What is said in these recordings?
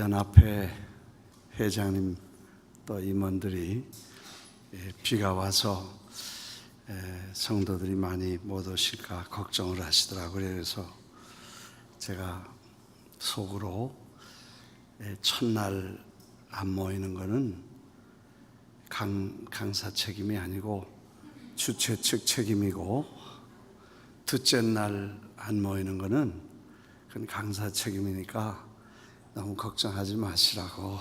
연합회 회장님 또 임원들이 비가 와서 성도들이 많이 못 오실까 걱정을 하시더라고요. 그래서 제가 속으로 첫날 안 모이는 거는 강사 책임이 아니고 주최 측 책임이고, 둘째 날 안 모이는 거는 그건 강사 책임이니까 너무 걱정하지 마시라고.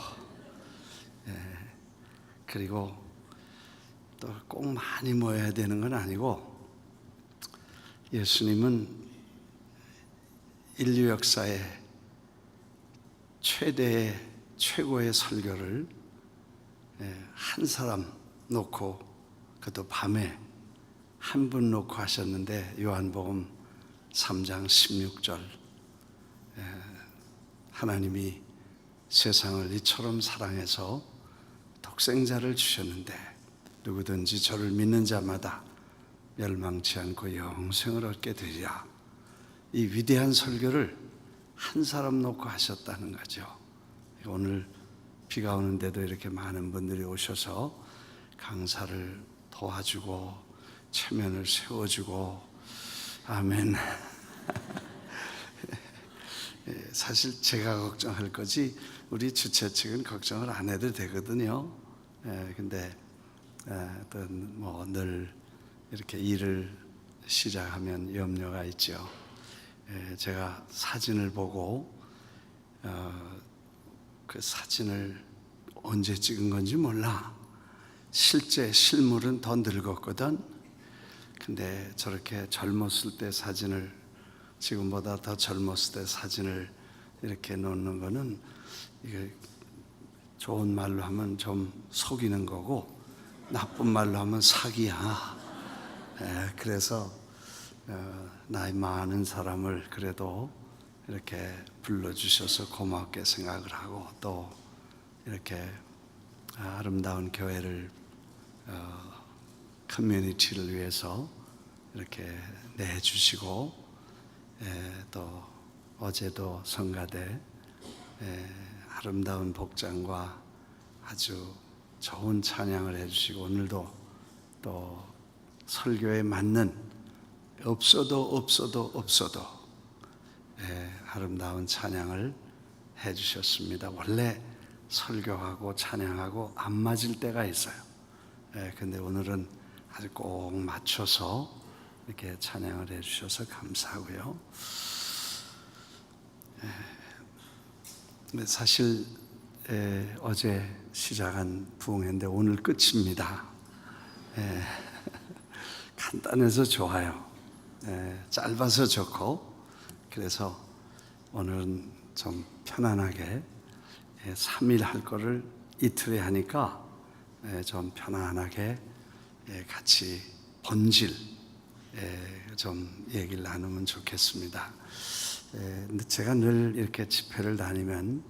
그리고 또 꼭 많이 모여야 되는 건 아니고, 예수님은 인류 역사의 최고의 설교를 한 사람 놓고, 그것도 밤에 한 분 놓고 하셨는데, 요한복음 3장 16절 하나님이 세상을 이처럼 사랑해서 독생자를 주셨는데 누구든지 저를 믿는 자마다 멸망치 않고 영생을 얻게 되리라. 이 위대한 설교를 한 사람 놓고 하셨다는 거죠. 오늘 비가 오는데도 이렇게 많은 분들이 오셔서 강사를 도와주고 체면을 세워주고, 아멘. 사실 제가 걱정할 거지 우리 주최 측은 걱정을 안 해도 되거든요. 근데 또 뭐 늘 이렇게 일을 시작하면 염려가 있죠. 제가 사진을 보고 그 사진을 언제 찍은 건지 몰라. 실제 실물은 더 늙었거든. 근데 저렇게 젊었을 때 사진을, 지금보다 더 젊었을 때 사진을 이렇게 놓는 거는, 이게 좋은 말로 하면 좀 속이는 거고, 나쁜 말로 하면 사기야. 그래서 나이 많은 사람을 그래도 이렇게 불러주셔서 고맙게 생각을 하고, 또 이렇게 아름다운 교회를 커뮤니티를 위해서 이렇게 내주시고, 또 어제도 성가대 아름다운 복장과 아주 좋은 찬양을 해주시고, 오늘도 또 설교에 맞는 없어도 아름다운 찬양을 해주셨습니다. 원래 설교하고 찬양하고 안 맞을 때가 있어요. 근데 오늘은 아주 꼭 맞춰서 이렇게 찬양을 해주셔서 감사하고요. 사실 어제 시작한 부흥회인데 오늘 끝입니다. 간단해서 좋아요. 짧아서 좋고, 그래서 오늘은 좀 편안하게 3일 할 거를 이틀에 하니까 좀 편안하게 같이 본질 좀 얘기를 나누면 좋겠습니다. 근데 제가 늘 이렇게 집회를 다니면,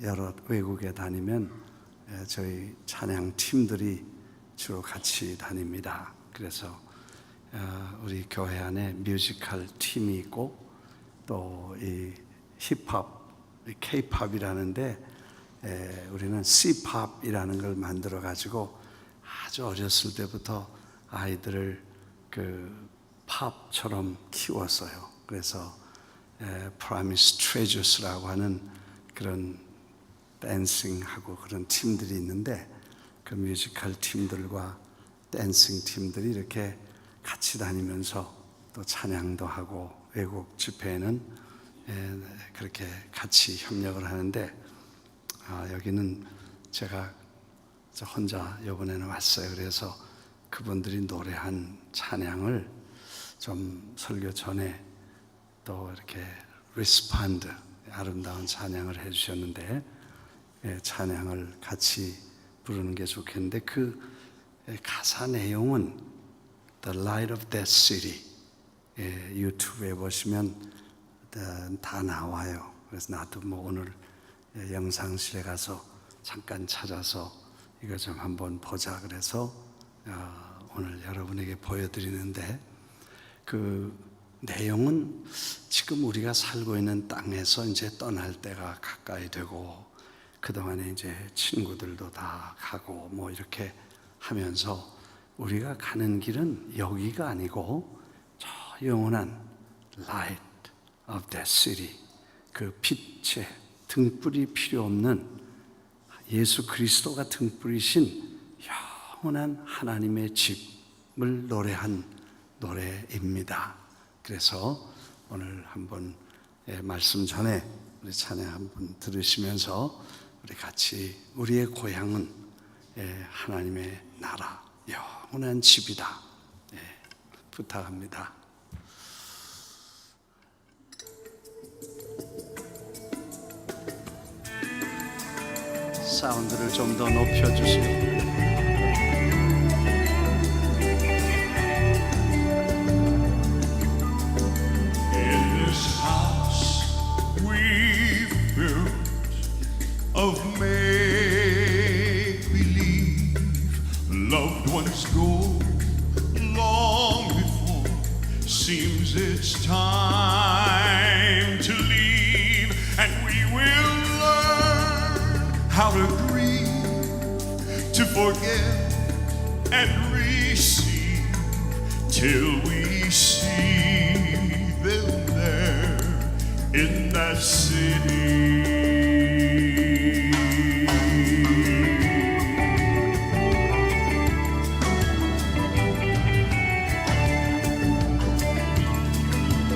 여러 외국에 다니면 저희 찬양 팀들이 주로 같이 다닙니다. 그래서 우리 교회 안에 뮤지컬 팀이 있고, 또 이 힙합, K-팝이라는데 우리는 C-팝이라는 걸 만들어 가지고 아주 어렸을 때부터 아이들을 그 팝처럼 키웠어요. 그래서 Promise Treasures라고 하는 그런 댄싱하고 그런 팀들이 있는데, 그 뮤지컬 팀들과 댄싱 팀들이 이렇게 같이 다니면서 또 찬양도 하고, 외국 집회에는 그렇게 같이 협력을 하는데, 여기는 제가 혼자 이번에는 왔어요. 그래서 그분들이 노래한 찬양을 좀 설교 전에 또 이렇게 리스폰드, 아름다운 찬양을 해주셨는데, 찬양을 같이 부르는 게 좋겠는데, 그 가사 내용은 The Light of That City, 유튜브에 보시면 다 나와요. 그래서 나도 뭐 오늘 영상실에 가서 잠깐 찾아서 이거 좀 한번 보자 그래서 오늘 여러분에게 보여드리는데, 그 내용은 지금 우리가 살고 있는 땅에서 이제 떠날 때가 가까이 되고, 그동안에 이제 친구들도 다 가고 뭐 이렇게 하면서 우리가 가는 길은 여기가 아니고 저 영원한 light of that city, 그 빛의 등불이 필요 없는 예수 그리스도가 등불이신 영원한 하나님의 집을 노래한 노래입니다. 그래서 오늘 한번 말씀 전에 우리 찬양 한번 들으시면서 우리 같이 우리의 고향은 하나님의 나라, 영원한 집이다 부탁합니다. 사운드를 좀 더 높여주세요. Of make-believe, loved ones go long before seems it's time to leave, and we will learn how to grieve, to forget and receive, till we see them there in that city.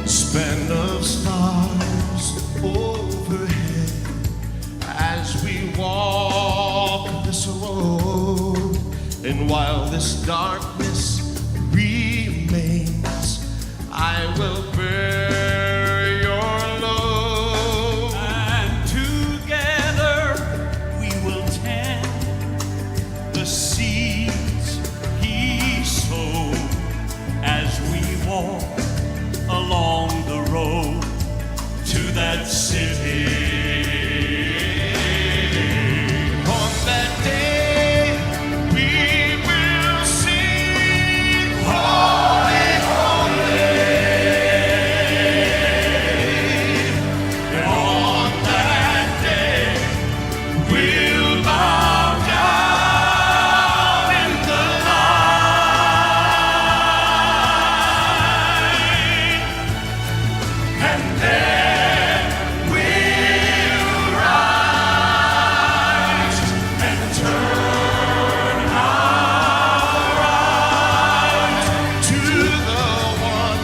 Span of stars overhead as we walk this road, and while this darkness remains, I will bear your load, and together we will tend the seeds He sowed as we walk along the road to that city. On that day we will sing, holy, holy. And on that day we'll bow down in the light, and then we'll rise and turn our eyes to the one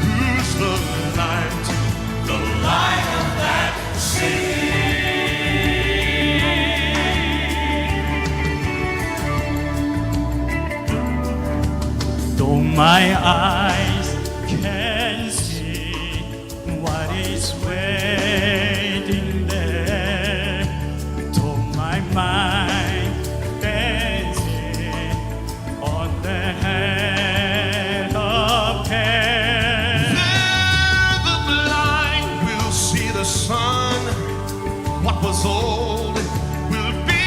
who's the light of that city. Though my eyes can see what is waiting there, though my mind can see on the head of care. There the blind will see the sun. What was old will be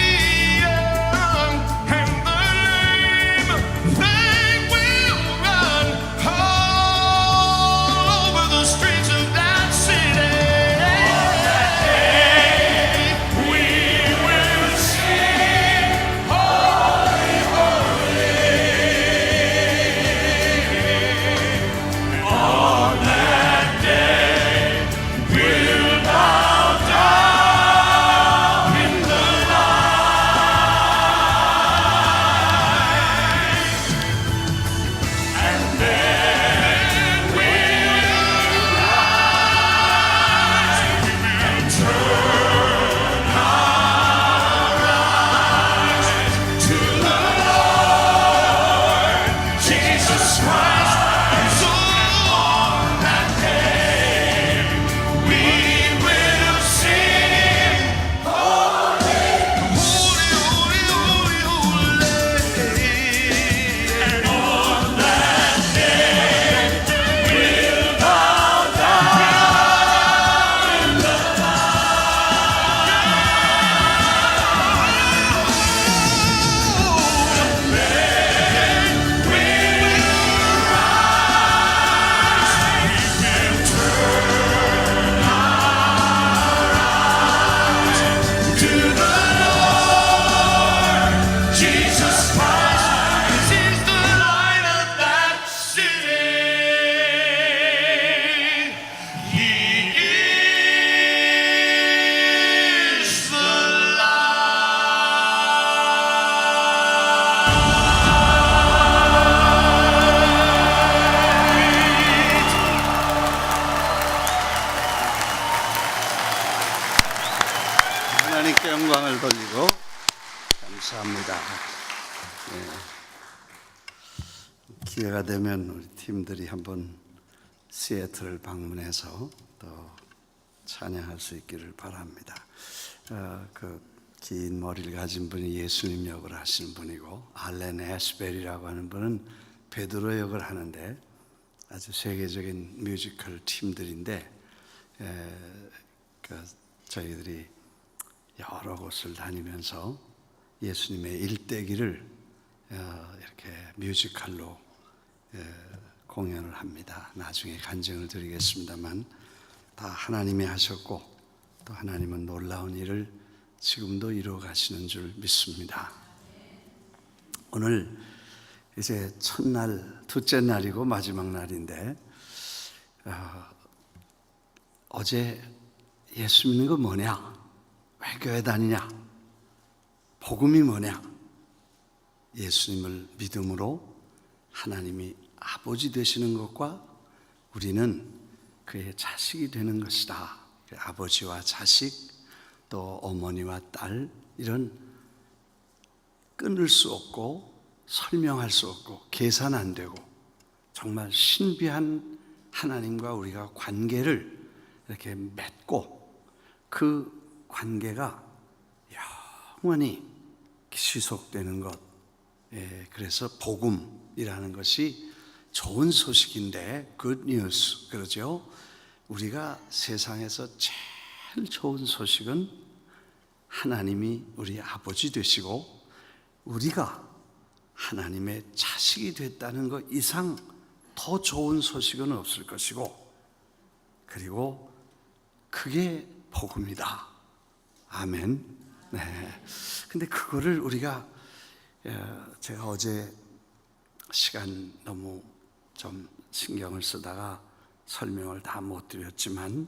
young, and the lame they will run. Oh, 감사합니다. 기회가 되면 우리 팀들이 한번 시애틀을 방문해서 또 찬양할 수 있기를 바랍니다. 그 긴 머리를 가진 분이 예수님 역을 하시는 분이고, 알렌 애스벨이라고 하는 분은 베드로 역을 하는데 아주 세계적인 뮤지컬 팀들인데, 저희들이 여러 곳을 다니면서 예수님의 일대기를 이렇게 뮤지컬로 공연을 합니다. 나중에 간증을 드리겠습니다만, 다 하나님이 하셨고 또 하나님은 놀라운 일을 지금도 이루어 가시는 줄 믿습니다. 오늘 이제 첫날, 둘째 날이고 마지막 날인데, 어제 예수 믿는 거 뭐냐? 왜 교회 다니냐? 복음이 뭐냐? 예수님을 믿음으로 하나님이 아버지 되시는 것과 우리는 그의 자식이 되는 것이다. 아버지와 자식, 또 어머니와 딸, 이런 끊을 수 없고 설명할 수 없고 계산 안 되고 정말 신비한 하나님과 우리가 관계를 이렇게 맺고, 그 관계가 영원히 지속되는 것. 그래서 복음이라는 것이 좋은 소식인데, good news, 그러죠. 우리가 세상에서 제일 좋은 소식은 하나님이 우리 아버지 되시고 우리가 하나님의 자식이 됐다는 것 이상 더 좋은 소식은 없을 것이고, 그리고 그게 복음이다. 아멘. 네. 근데 그거를 우리가, 제가 어제 시간 너무 좀 신경을 쓰다가 설명을 다 못 드렸지만,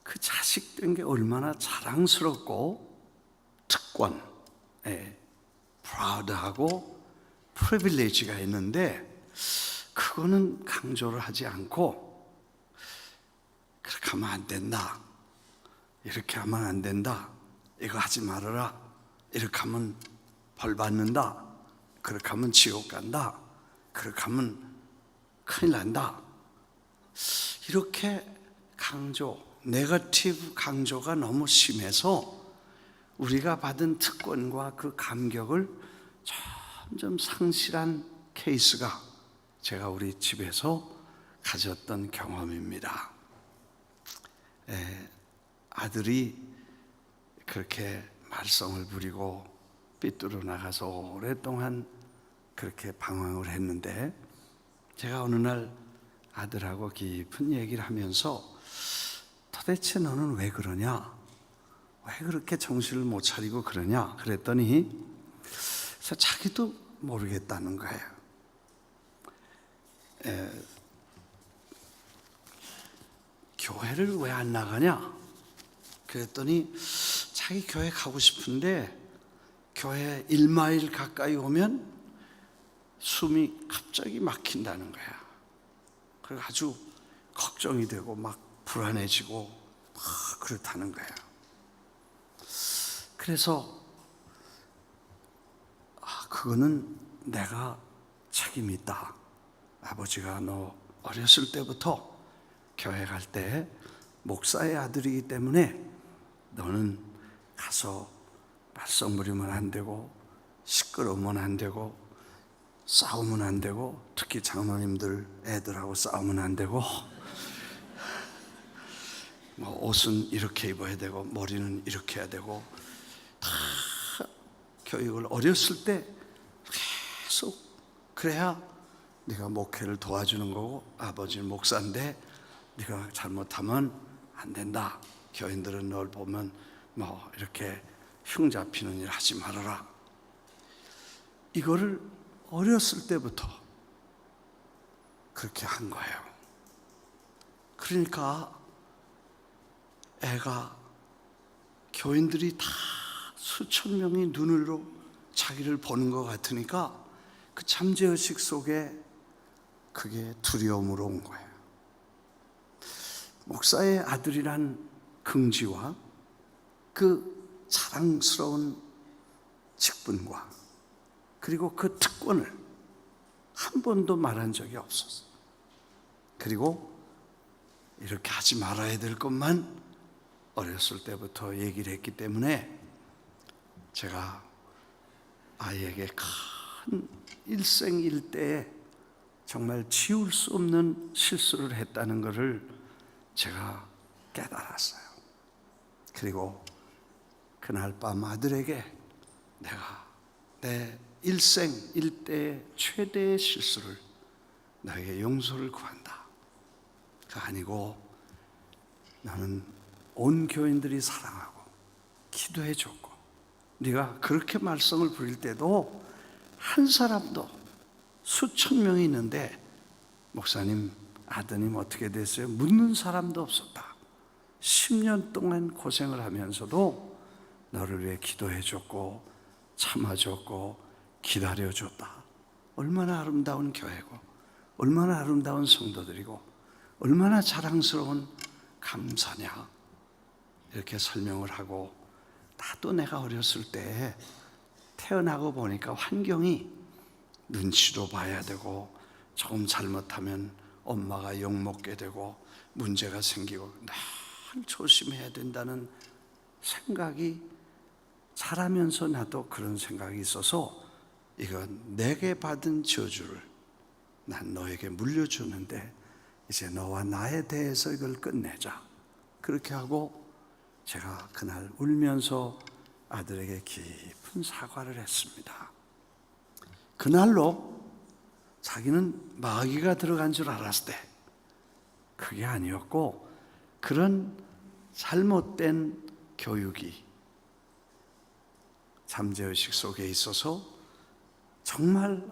그 자식 된 게 얼마나 자랑스럽고 특권, 프라우드하고 프리빌리지가 있는데, 그거는 강조를 하지 않고 그렇게 하면 안 된다, 이렇게 하면 안 된다, 이거 하지 말아라, 이렇게 하면 벌 받는다, 그렇게 하면 지옥 간다, 그렇게 하면 큰일 난다, 이렇게 강조, 네거티브 강조가 너무 심해서 우리가 받은 특권과 그 감격을 점점 상실한 케이스가 제가 우리 집에서 가졌던 경험입니다. 아들이 그렇게 말썽을 부리고 삐뚤어 나가서 오랫동안 그렇게 방황을 했는데, 제가 어느 날 아들하고 깊은 얘기를 하면서 도대체 너는 왜 그러냐? 왜 그렇게 정신을 못 차리고 그러냐? 그랬더니 그래서 자기도 모르겠다는 거예요. 교회를 왜 안 나가냐? 그랬더니 자기 교회 가고 싶은데 교회 1마일 가까이 오면 숨이 갑자기 막힌다는 거야. 그래서 아주 걱정이 되고 막 불안해지고 막 그렇다는 거야. 그래서 그거는 내가 책임이 있다. 아버지가 너 어렸을 때부터 교회 갈 때 목사의 아들이기 때문에 너는 가서 말썽 부리면 안 되고 시끄러우면 안 되고 싸우면 안 되고, 특히 장로님들 애들하고 싸우면 안 되고, 뭐 옷은 이렇게 입어야 되고 머리는 이렇게 해야 되고, 다 교육을 어렸을 때 계속 그래야 네가 목회를 도와주는 거고, 아버지는 목사인데 네가 잘못하면 안 된다. 교인들은 널 보면 뭐 이렇게 흉 잡히는 일 하지 말아라. 이거를 어렸을 때부터 그렇게 한 거예요. 그러니까 애가, 교인들이 다 수천 명이 눈으로 자기를 보는 것 같으니까 그 잠재의식 속에 그게 두려움으로 온 거예요. 목사의 아들이란 긍지와 그 자랑스러운 직분과 그리고 그 특권을 한 번도 말한 적이 없었어요. 그리고 이렇게 하지 말아야 될 것만 어렸을 때부터 얘기를 했기 때문에 제가 아이에게 큰 일생일대에 정말 지울 수 없는 실수를 했다는 것을 제가 깨달았어요. 그리고 그날 밤 아들에게 내가 내 일생일대의 최대의 실수를 너에게 용서를 구한다. 그 아니고 나는 온 교인들이 사랑하고 기도해 줬고 네가 그렇게 말썽을 부릴 때도 한 사람도 수천 명이 있는데 목사님 아드님 어떻게 됐어요? 묻는 사람도 없었다. 10년 동안 고생을 하면서도 너를 위해 기도해 줬고 참아줬고 기다려줬다. 얼마나 아름다운 교회고 얼마나 아름다운 성도들이고 얼마나 자랑스러운 감사냐 이렇게 설명을 하고 나도 내가 어렸을 때 태어나고 보니까 환경이 눈치도 봐야 되고 조금 잘못하면 엄마가 욕먹게 되고 문제가 생기고 늘 조심해야 된다는 생각이 자라면서 나도 그런 생각이 있어서 이건 내게 받은 저주를 난 너에게 물려주는데 이제 너와 나에 대해서 이걸 끝내자. 그렇게 하고 제가 그날 울면서 아들에게 깊은 사과를 했습니다. 그날로 자기는 마귀가 들어간 줄 알았을 때 그게 아니었고 그런 잘못된 교육이 잠재의식 속에 있어서 정말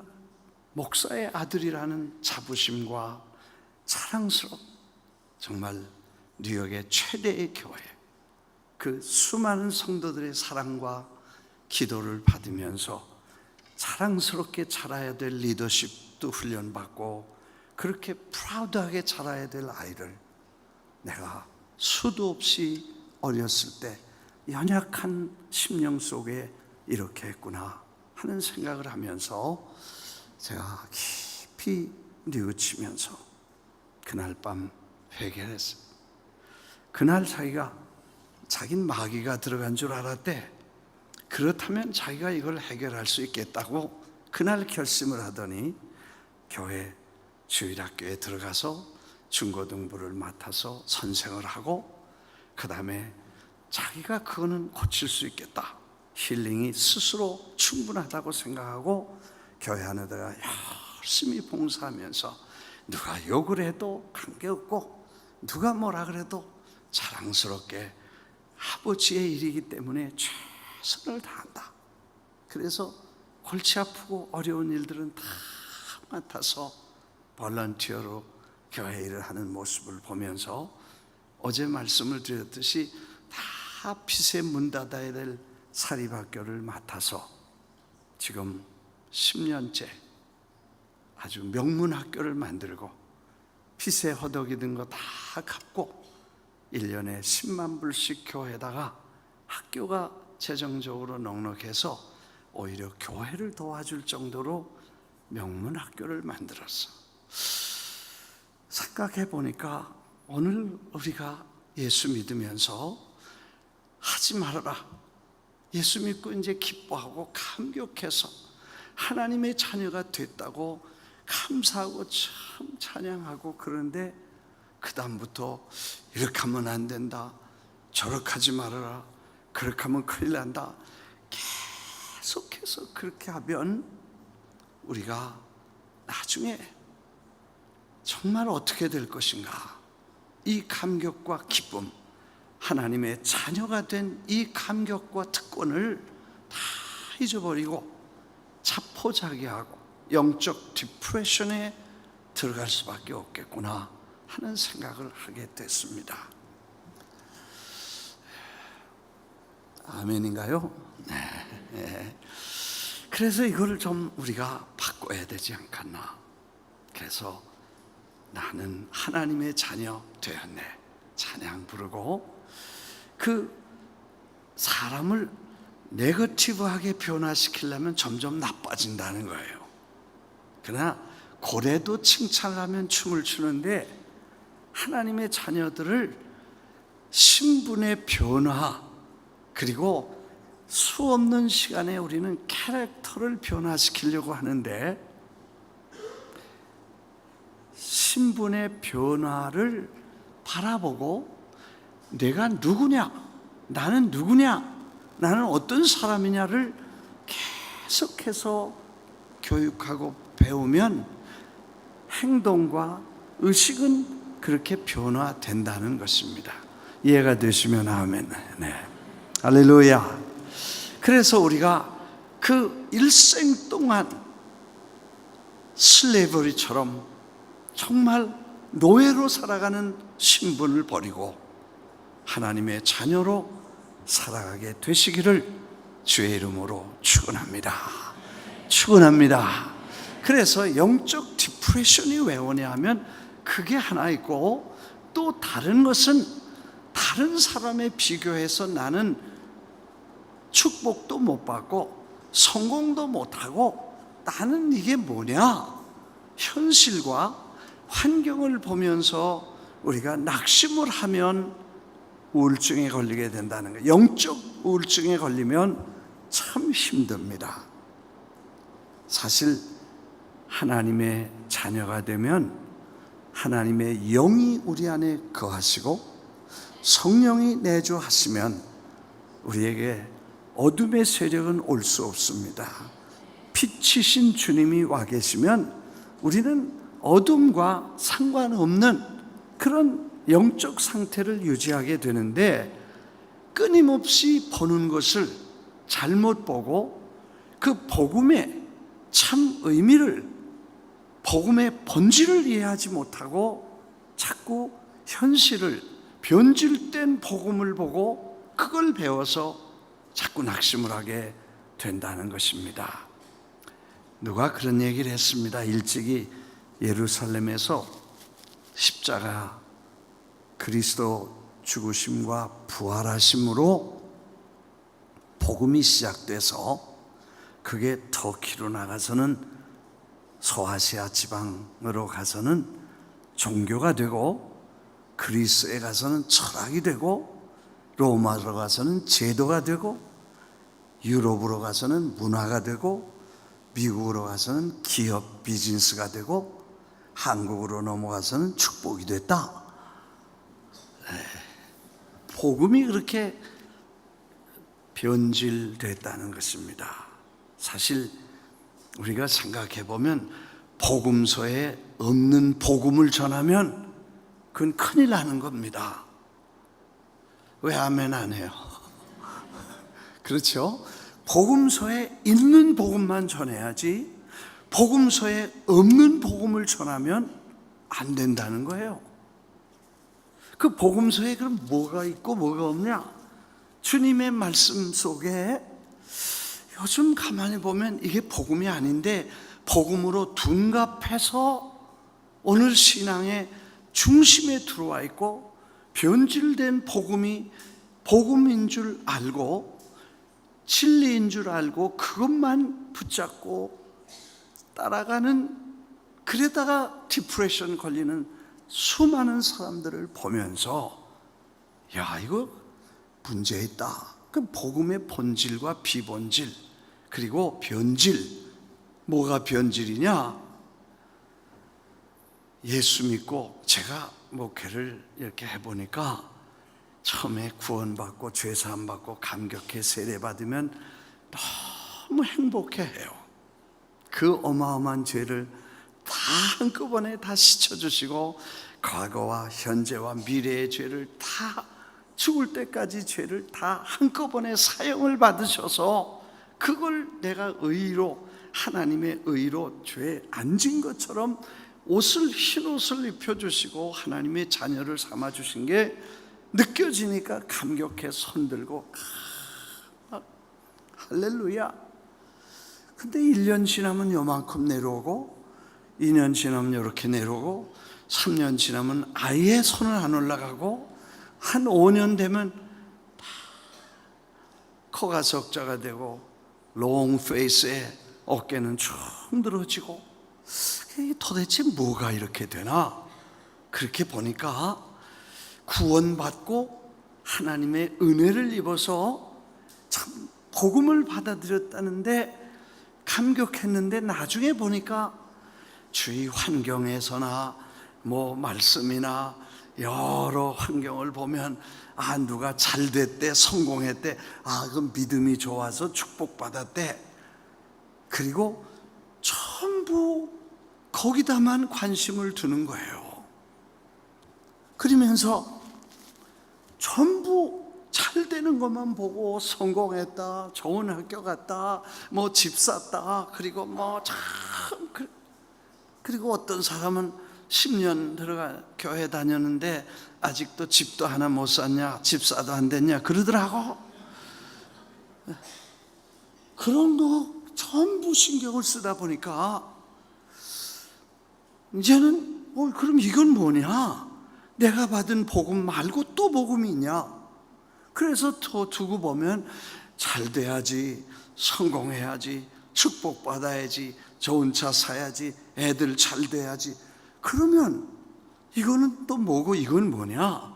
목사의 아들이라는 자부심과 자랑스러움, 정말 뉴욕의 최대의 교회, 그 수많은 성도들의 사랑과 기도를 받으면서 자랑스럽게 자라야 될 리더십도 훈련받고 그렇게 프라우드하게 자라야 될 아이를 내가 수도 없이 어렸을 때 연약한 심령 속에 이렇게 했구나 하는 생각을 하면서 제가 깊이 뉘우치면서 그날 밤 회개를 했어요. 그날 자기는 마귀가 들어간 줄 알았대. 그렇다면 자기가 이걸 해결할 수 있겠다고 그날 결심을 하더니 교회 주일학교에 들어가서 중고등부를 맡아서 선생을 하고 그 다음에 자기가 그거는 고칠 수 있겠다. 힐링이 스스로 충분하다고 생각하고 교회 안에다가 열심히 봉사하면서 누가 욕을 해도 관계없고 누가 뭐라 그래도 자랑스럽게 아버지의 일이기 때문에 최선을 다한다. 그래서 골치 아프고 어려운 일들은 다 맡아서 볼런티어로 교회 일을 하는 모습을 보면서 어제 말씀을 드렸듯이 다 빚에 문 닫아야 될 사립학교를 맡아서 지금 10년째 아주 명문학교를 만들고 빚에 허덕이던 거 다 갚고 1년에 10만 불씩 교회에다가 학교가 재정적으로 넉넉해서 오히려 교회를 도와줄 정도로 명문학교를 만들었어. 생각해 보니까 오늘 우리가 예수 믿으면서 하지 말아라. 예수 믿고 이제 기뻐하고 감격해서 하나님의 자녀가 됐다고 감사하고 참 찬양하고 그런데 그 다음부터 이렇게 하면 안 된다. 저렇게 하지 말아라. 그렇게 하면 큰일 난다. 계속해서 그렇게 하면 우리가 나중에 정말 어떻게 될 것인가. 이 감격과 기쁨, 하나님의 자녀가 된 이 감격과 특권을 다 잊어버리고 자포자기하고 영적 디프레션에 들어갈 수밖에 없겠구나 하는 생각을 하게 됐습니다. 아멘인가요? 네. 그래서 이걸 좀 우리가 바꿔야 되지 않겠나. 그래서 나는 하나님의 자녀 되었네. 찬양 부르고 그 사람을 네거티브하게 변화시키려면 점점 나빠진다는 거예요. 그러나 고래도 칭찬하면 춤을 추는데 하나님의 자녀들을 신분의 변화, 그리고 수없는 시간에 우리는 캐릭터를 변화시키려고 하는데, 신분의 변화를 바라보고 내가 누구냐, 나는 누구냐, 나는 어떤 사람이냐를 계속해서 교육하고 배우면 행동과 의식은 그렇게 변화된다는 것입니다. 이해가 되시면 아멘. 네. 할렐루야. 그래서 우리가 그 일생 동안 슬레이버리처럼 정말 노예로 살아가는 신분을 버리고 하나님의 자녀로 살아가게 되시기를 주의 이름으로 축원합니다. 축원합니다. 그래서 영적 디프레션이 왜 오냐 하면 그게 하나 있고, 또 다른 것은 다른 사람에 비교해서 나는 축복도 못 받고 성공도 못하고 나는 이게 뭐냐, 현실과 환경을 보면서 우리가 낙심을 하면 우울증에 걸리게 된다는 거예요. 영적 우울증에 걸리면 참 힘듭니다. 사실 하나님의 자녀가 되면 하나님의 영이 우리 안에 거하시고 성령이 내주하시면 우리에게 어둠의 세력은 올 수 없습니다. 빛이신 주님이 와 계시면 우리는 어둠과 상관없는 그런 영적 상태를 유지하게 되는데, 끊임없이 보는 것을 잘못 보고 그 복음의 참 의미를, 복음의 본질을 이해하지 못하고 자꾸 현실을, 변질된 복음을 보고 그걸 배워서 자꾸 낙심을 하게 된다는 것입니다. 누가 그런 얘기를 했습니다. 일찍이 예루살렘에서 십자가, 그리스도 죽으심과 부활하심으로 복음이 시작돼서 그게 터키로 나가서는 소아시아 지방으로 가서는 종교가 되고, 그리스에 가서는 철학이 되고, 로마로 가서는 제도가 되고, 유럽으로 가서는 문화가 되고, 미국으로 가서는 기업 비즈니스가 되고, 한국으로 넘어가서는 축복이 됐다. 복음이 그렇게 변질됐다는 것입니다. 사실 우리가 생각해 보면 복음서에 없는 복음을 전하면 그건 큰일 나는 겁니다. 왜 아멘 안 해요? 그렇죠? 복음서에 있는 복음만 전해야지 복음서에 없는 복음을 전하면 안 된다는 거예요. 그 복음서에 그럼 뭐가 있고 뭐가 없냐? 주님의 말씀 속에 요즘 가만히 보면 이게 복음이 아닌데 복음으로 둔갑해서 오늘 신앙의 중심에 들어와 있고, 변질된 복음이 복음인 줄 알고 진리인 줄 알고 그것만 붙잡고 따라가는, 그러다가 디프레션 걸리는 수많은 사람들을 보면서 야, 이거 문제 있다. 그 복음의 본질과 비본질, 그리고 변질. 뭐가 변질이냐? 예수 믿고 제가 목회를 이렇게 해보니까 처음에 구원받고 죄사함 받고 감격해 세례받으면 너무 행복해해요. 그 어마어마한 죄를 다 한꺼번에 다 씻어주시고 과거와 현재와 미래의 죄를 다, 죽을 때까지 죄를 다 한꺼번에 사형을 받으셔서 그걸 내가 의로, 하나님의 의로 죄에 앉은 것처럼 옷을, 흰 옷을 입혀주시고 하나님의 자녀를 삼아주신 게 느껴지니까 감격해 손들고 할렐루야. 근데 1년 지나면 요만큼 내려오고, 2년 지나면 이렇게 내려오고, 3년 지나면 아예 손을 안 올라가고, 한 5년 되면 코가 석자가 되고 롱 페이스에 어깨는 쭉 늘어지고 이게 도대체 뭐가 이렇게 되나? 그렇게 보니까 구원받고 하나님의 은혜를 입어서 참 복음을 받아들였다는데 감격했는데 나중에 보니까 주위 환경에서나 뭐 말씀이나 여러 환경을 보면 누가 잘 됐대, 성공했대, 그 믿음이 좋아서 축복받았대. 그리고 전부 거기다만 관심을 두는 거예요. 그러면서 전부 잘 되는 것만 보고 성공했다, 좋은 학교 갔다, 뭐 집 샀다, 그리고 뭐 참 그리고 어떤 사람은 10년 들어가 교회 다녔는데 아직도 집도 하나 못 샀냐, 집사도 안 됐냐 그러더라고. 그런 거 전부 신경을 쓰다 보니까 이제는 그럼 이건 뭐냐? 내가 받은 복음 말고 또 복음이 있냐? 그래서 더 두고 보면 잘 돼야지, 성공해야지, 축복받아야지, 좋은 차 사야지, 애들 잘 돼야지. 그러면 이거는 또 뭐고 이건 뭐냐?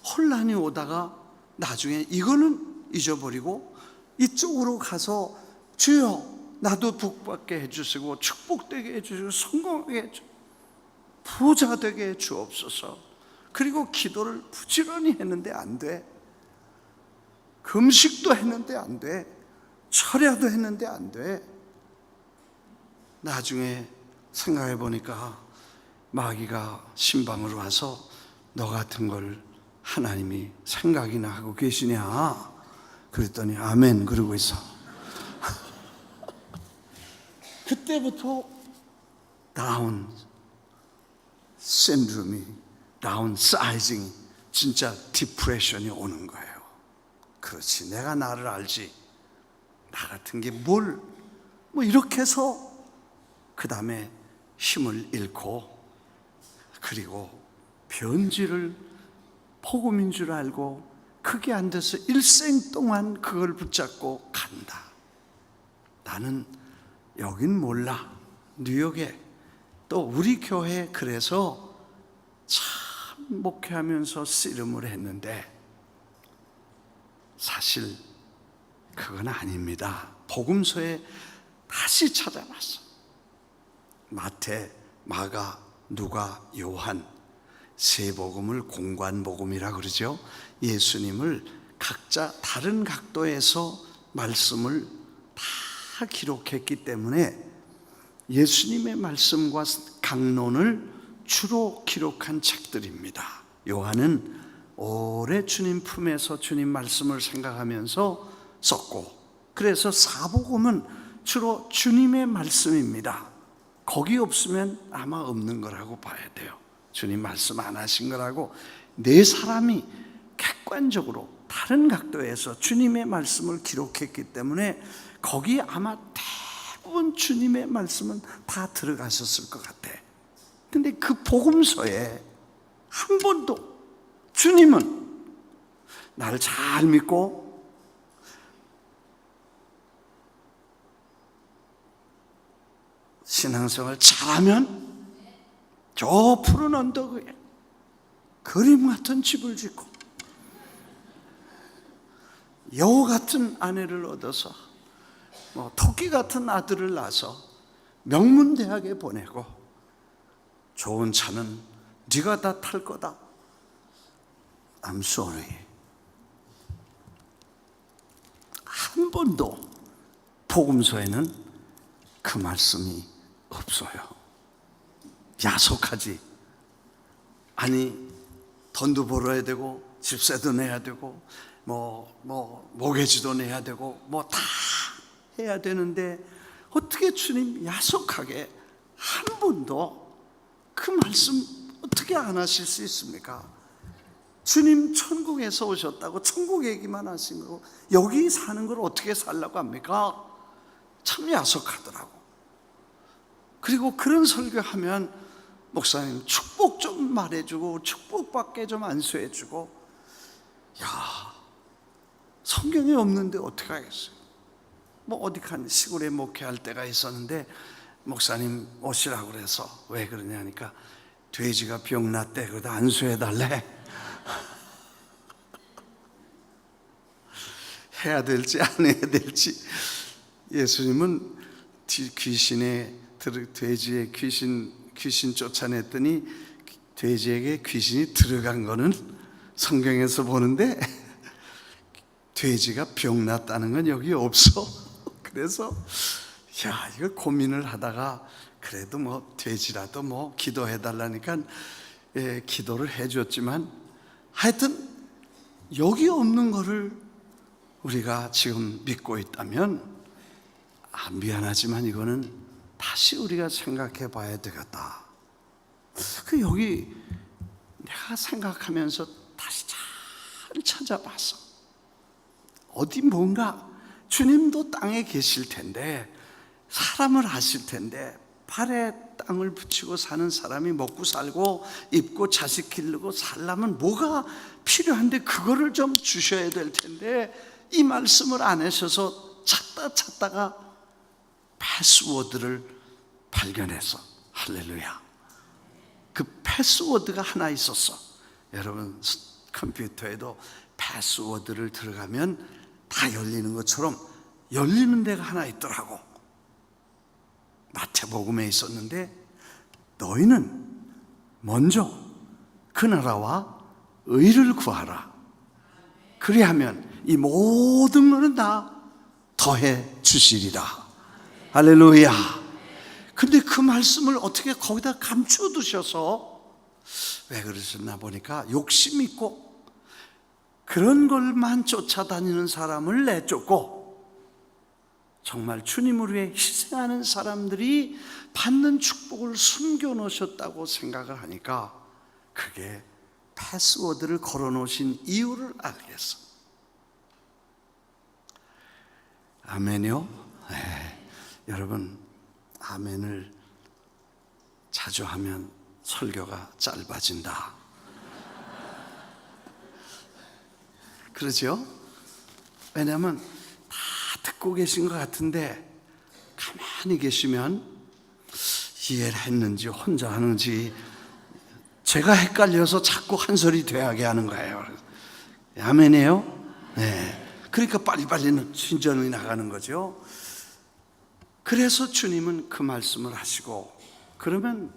혼란이 오다가 나중에 이거는 잊어버리고 이쪽으로 가서 주여 나도 복받게 해주시고 축복되게 해주시고 성공하게 해주시고 부자 되게 해주옵소서. 그리고 기도를 부지런히 했는데 안 돼. 금식도 했는데 안 돼. 철야도 했는데 안 돼. 나중에 생각해 보니까 마귀가 신방으로 와서 너 같은 걸 하나님이 생각이나 하고 계시냐? 그랬더니 아멘 그러고 있어. 그때부터 다운 신드롬이, 다운 사이징이, 진짜 디프레션이 오는 거예요. 그렇지, 내가 나를 알지, 나 같은 게 뭘, 뭐 이렇게 해서 그 다음에 힘을 잃고, 그리고 변질을 복음인 줄 알고 그게 안 돼서 일생 동안 그걸 붙잡고 간다. 나는 여긴 몰라. 뉴욕에 또 우리 교회 그래서 참 목회하면서 씨름을 했는데 사실 그건 아닙니다. 복음서에 다시 찾아봤어. 마태, 마가, 누가, 요한 세 복음을 공관복음이라 그러죠. 예수님을 각자 다른 각도에서 말씀을 다 기록했기 때문에 예수님의 말씀과 강론을 주로 기록한 책들입니다. 요한은 오래 주님 품에서 주님 말씀을 생각하면서 썼고, 그래서 사복음은 주로 주님의 말씀입니다. 거기 없으면 아마 없는 거라고 봐야 돼요. 주님 말씀 안 하신 거라고 네 사람이 객관적으로 다른 각도에서 주님의 말씀을 기록했기 때문에 거기 아마 대부분 주님의 말씀은 다 들어가셨을 것 같아. 근데 그 복음서에 한 번도 주님은 나를 잘 믿고 신앙생활 잘하면 저 푸른 언덕 위에 그림 같은 집을 짓고 여우 같은 아내를 얻어서 뭐 토끼 같은 아들을 낳아서 명문대학에 보내고 좋은 차는 네가 다 탈 거다. I'm sorry. 한 번도 복음서에는 그 말씀이 없어요. 야속하지. 아니 돈도 벌어야 되고 집세도 내야 되고 모기지도 내야 되고 뭐 다 해야 되는데 어떻게 주님 야속하게 한 번도 그 말씀 어떻게 안 하실 수 있습니까? 주님 천국에서 오셨다고 천국 얘기만 하신 거고 여기 사는 걸 어떻게 살라고 합니까? 참 야속하더라고. 그리고 그런 설교하면 목사님 축복 좀 말해주고 축복받게 좀 안수해주고, 야 성경에 없는데 어떻게 하겠어요? 뭐 어디 간 시골에 목회할 때가 있었는데 목사님 오시라고 그래서 왜 그러냐니까 돼지가 병났대. 그러다 안수해달래. 해야 될지 안 해야 될지. 예수님은 돼지의 귀신 쫓아냈더니 돼지에게 귀신이 들어간 거는 성경에서 보는데 돼지가 병났다는 건 여기 없어. 그래서 이거 고민을 하다가 그래도 뭐 돼지라도 뭐 기도해 달라니까 기도를 해줬지만 하여튼 여기 없는 거를 우리가 지금 믿고 있다면 미안하지만 이거는 다시 우리가 생각해 봐야 되겠다. 여기 내가 생각하면서 다시 잘 찾아봤어. 어디 뭔가 주님도 땅에 계실 텐데 사람을 하실 텐데 발에 땅을 붙이고 사는 사람이 먹고 살고 입고 자식 기르고 살려면 뭐가 필요한데 그거를 좀 주셔야 될 텐데 이 말씀을 안 하셔서 찾다가 패스워드를 발견해서 할렐루야. 그 패스워드가 하나 있었어. 여러분 컴퓨터에도 패스워드를 들어가면 다 열리는 것처럼 열리는 데가 하나 있더라고. 마태복음에 있었는데 너희는 먼저 그 나라와 의를 구하라. 그리하면 이 모든 것은 다 더해 주시리라. 할렐루야. 근데 그 말씀을 어떻게 거기다 감춰두셔서 왜 그러셨나 보니까 욕심 있고 그런 걸만 쫓아다니는 사람을 내쫓고 정말 주님을 위해 희생하는 사람들이 받는 축복을 숨겨놓으셨다고 생각을 하니까 그게 패스워드를 걸어놓으신 이유를 알겠어. 아멘이요? 네. 여러분 아멘을 자주 하면 설교가 짧아진다. 그렇죠? 왜냐하면 다 듣고 계신 것 같은데 가만히 계시면 이해를 했는지 혼자 하는지 제가 헷갈려서 자꾸 한 소리 되하게 하는 거예요. 아멘이에요? 네. 그러니까 빨리빨리 신전이 나가는 거죠. 그래서 주님은 그 말씀을 하시고 그러면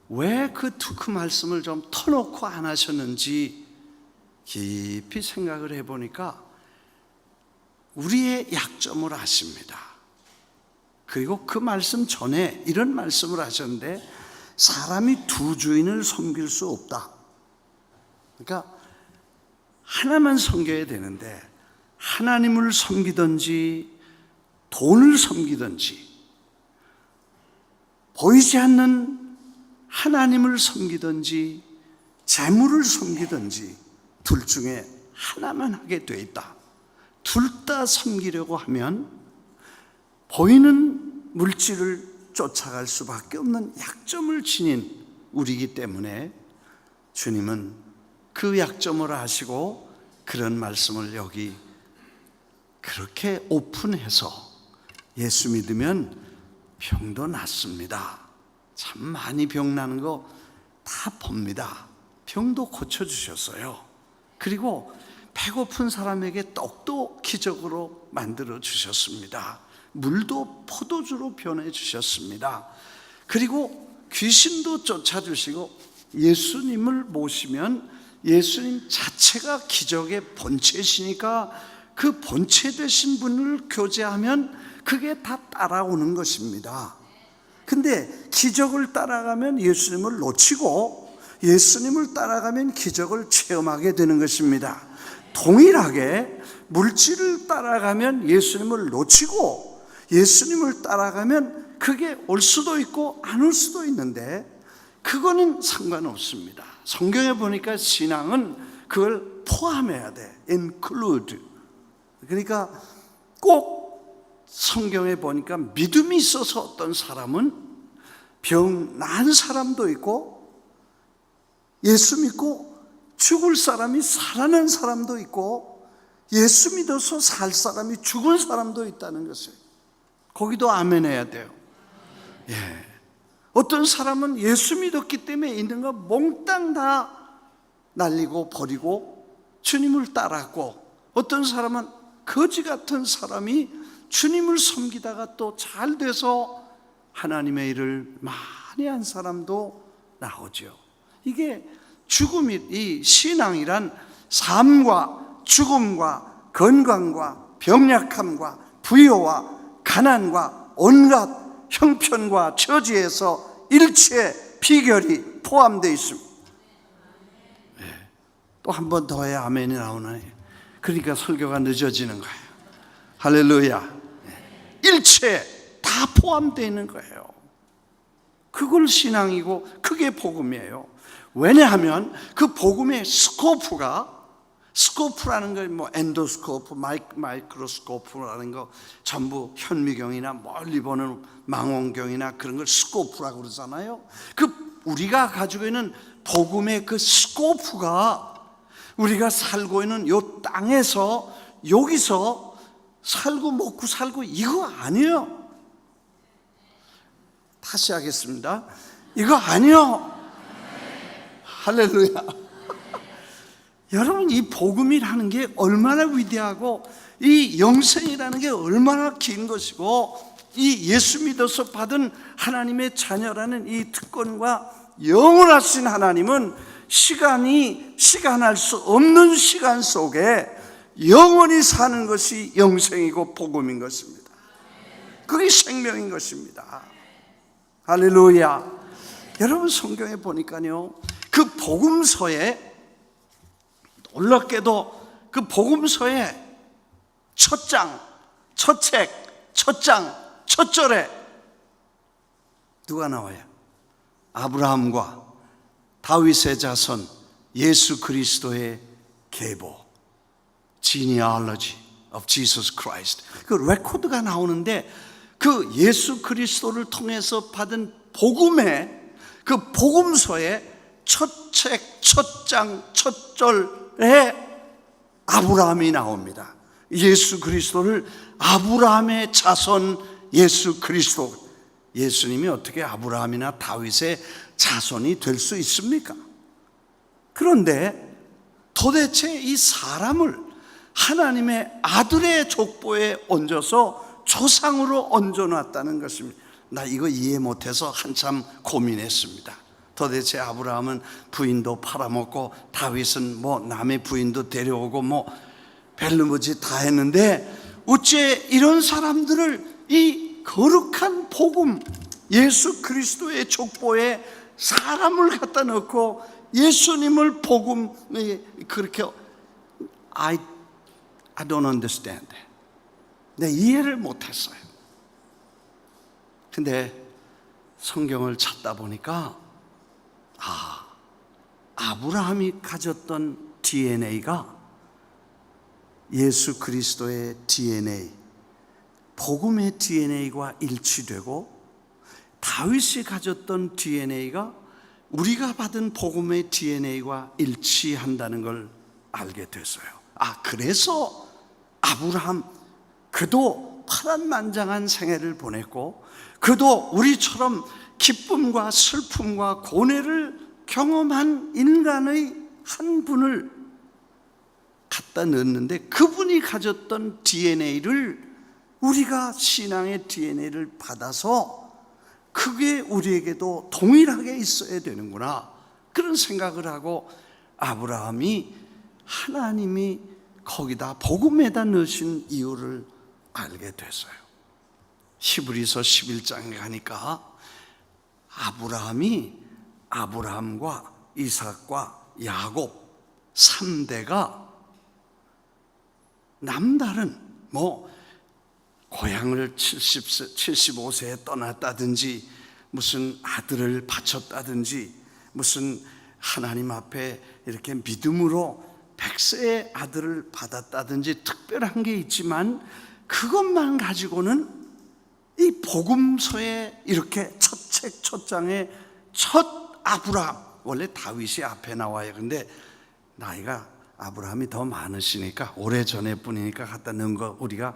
왜 그 말씀을 좀 터놓고 안 하셨는지 깊이 생각을 해보니까 우리의 약점을 아십니다. 그리고 그 말씀 전에 이런 말씀을 하셨는데 사람이 두 주인을 섬길 수 없다. 그러니까 하나만 섬겨야 되는데 하나님을 섬기든지 돈을 섬기든지 보이지 않는 하나님을 섬기든지 재물을 섬기든지 둘 중에 하나만 하게 돼 있다. 둘 다 섬기려고 하면 보이는 물질을 쫓아갈 수밖에 없는 약점을 지닌 우리이기 때문에 주님은 그 약점을 아시고 그런 말씀을 여기 그렇게 오픈해서 예수 믿으면 병도 낫습니다. 참 많이 병 나는 거 다 봅니다. 병도 고쳐주셨어요. 그리고 배고픈 사람에게 떡도 기적으로 만들어 주셨습니다. 물도 포도주로 변해 주셨습니다. 그리고 귀신도 쫓아주시고 예수님을 모시면 예수님 자체가 기적의 본체시니까 그 본체 되신 분을 교제하면 그게 다 따라오는 것입니다. 근데 기적을 따라가면 예수님을 놓치고 예수님을 따라가면 기적을 체험하게 되는 것입니다. 동일하게 물질을 따라가면 예수님을 놓치고 예수님을 따라가면 그게 올 수도 있고 안 올 수도 있는데 그거는 상관없습니다. 성경에 보니까 신앙은 그걸 포함해야 돼. include. 그러니까 꼭 성경에 보니까 믿음이 있어서 어떤 사람은 병 난 사람도 있고 예수 믿고 죽을 사람이 살아난 사람도 있고 예수 믿어서 살 사람이 죽은 사람도 있다는 것을 거기도 아멘 해야 돼요. 예. 어떤 사람은 예수 믿었기 때문에 있는 거 몽땅 다 날리고 버리고 주님을 따랐고, 어떤 사람은 거지 같은 사람이 주님을 섬기다가 또 잘 돼서 하나님의 일을 많이 한 사람도 나오죠. 이게 죽음이, 이 신앙이란 삶과 죽음과 건강과 병약함과 부여와 가난과 온갖 형편과 처지에서 일체의 비결이 포함되어 있습니다. 네. 또 한 번 더 해야 아멘이 나오네. 그러니까 설교가 늦어지는 거예요. 할렐루야. 네. 일체 다 포함되어 있는 거예요. 그걸 신앙이고 그게 복음이에요. 왜냐하면 그 복음의 스코프라는 걸 뭐 엔도스코프, 마이크로스코프라는 거 전부 현미경이나 멀리 보는 망원경이나 그런 걸 스코프라고 그러잖아요. 그 우리가 가지고 있는 복음의 그 스코프가 우리가 살고 있는 요 땅에서 여기서 살고 먹고 살고 이거 아니에요. 다시 하겠습니다. 이거 아니요. 할렐루야. 여러분, 이 복음이라는 게 얼마나 위대하고 이 영생이라는 게 얼마나 긴 것이고, 이 예수 믿어서 받은 하나님의 자녀라는 이 특권과 영원하신 하나님은 시간할 수 없는 시간 속에 영원히 사는 것이 영생이고 복음인 것입니다. 그게 생명인 것입니다. 할렐루야. 여러분, 성경에 보니까요, 그 복음서에 놀랍게도 그 복음서의 첫 장, 첫 책, 첫 장, 첫 절에 누가 나와요? 아브라함과 다윗의 자손 예수 그리스도의 계보, genealogy of Jesus Christ. 그 레코드가 나오는데 그 예수 그리스도를 통해서 받은 복음의 그 복음서의 첫 책, 첫 장, 첫 절에 아브라함이 나옵니다. 예수 그리스도를 아브라함의 자손 예수 그리스도. 예수님이 어떻게 아브라함이나 다윗의 자손이 될 수 있습니까? 그런데 도대체 이 사람을 하나님의 아들의 족보에 얹어서 조상으로 얹어놨다는 것입니다. 나 이거 이해 못해서 한참 고민했습니다. 도대체 아브라함은 부인도 팔아먹고 다윗은 뭐 남의 부인도 데려오고 뭐 별로무지 다 했는데 어째 이런 사람들을 이 거룩한 복음 예수 그리스도의 족보에 사람을 갖다 넣고 예수님을 복음에 그렇게 I don't understand. 내 이해를 못했어요. 근데 성경을 찾다 보니까 아브라함이 가졌던 DNA가 예수 그리스도의 DNA, 복음의 DNA와 일치되고, 다윗이 가졌던 DNA가 우리가 받은 복음의 DNA와 일치한다는 걸 알게 됐어요. 그래서 아브라함, 그도 파란만장한 생애를 보냈고, 그도 우리처럼 기쁨과 슬픔과 고뇌를 경험한 인간의 한 분을 갖다 넣었는데, 그분이 가졌던 DNA를 우리가 신앙의 DNA를 받아서 그게 우리에게도 동일하게 있어야 되는구나, 그런 생각을 하고 아브라함이 하나님이 거기다 복음에다 넣으신 이유를 알게 됐어요. 히브리서 11장에 가니까 아브라함과 이삭과 야곱 3대가 남다른 고향을 75세에 떠났다든지, 무슨 아들을 바쳤다든지, 무슨 하나님 앞에 이렇게 믿음으로 100세의 아들을 받았다든지 특별한 게 있지만, 그것만 가지고는 이 복음서에 이렇게 첫 책, 첫 장에 첫 아브라함, 원래 다윗이 앞에 나와요. 근데 나이가 아브라함이 더 많으시니까 오래전에 뿐이니까 갖다 넣은 거 우리가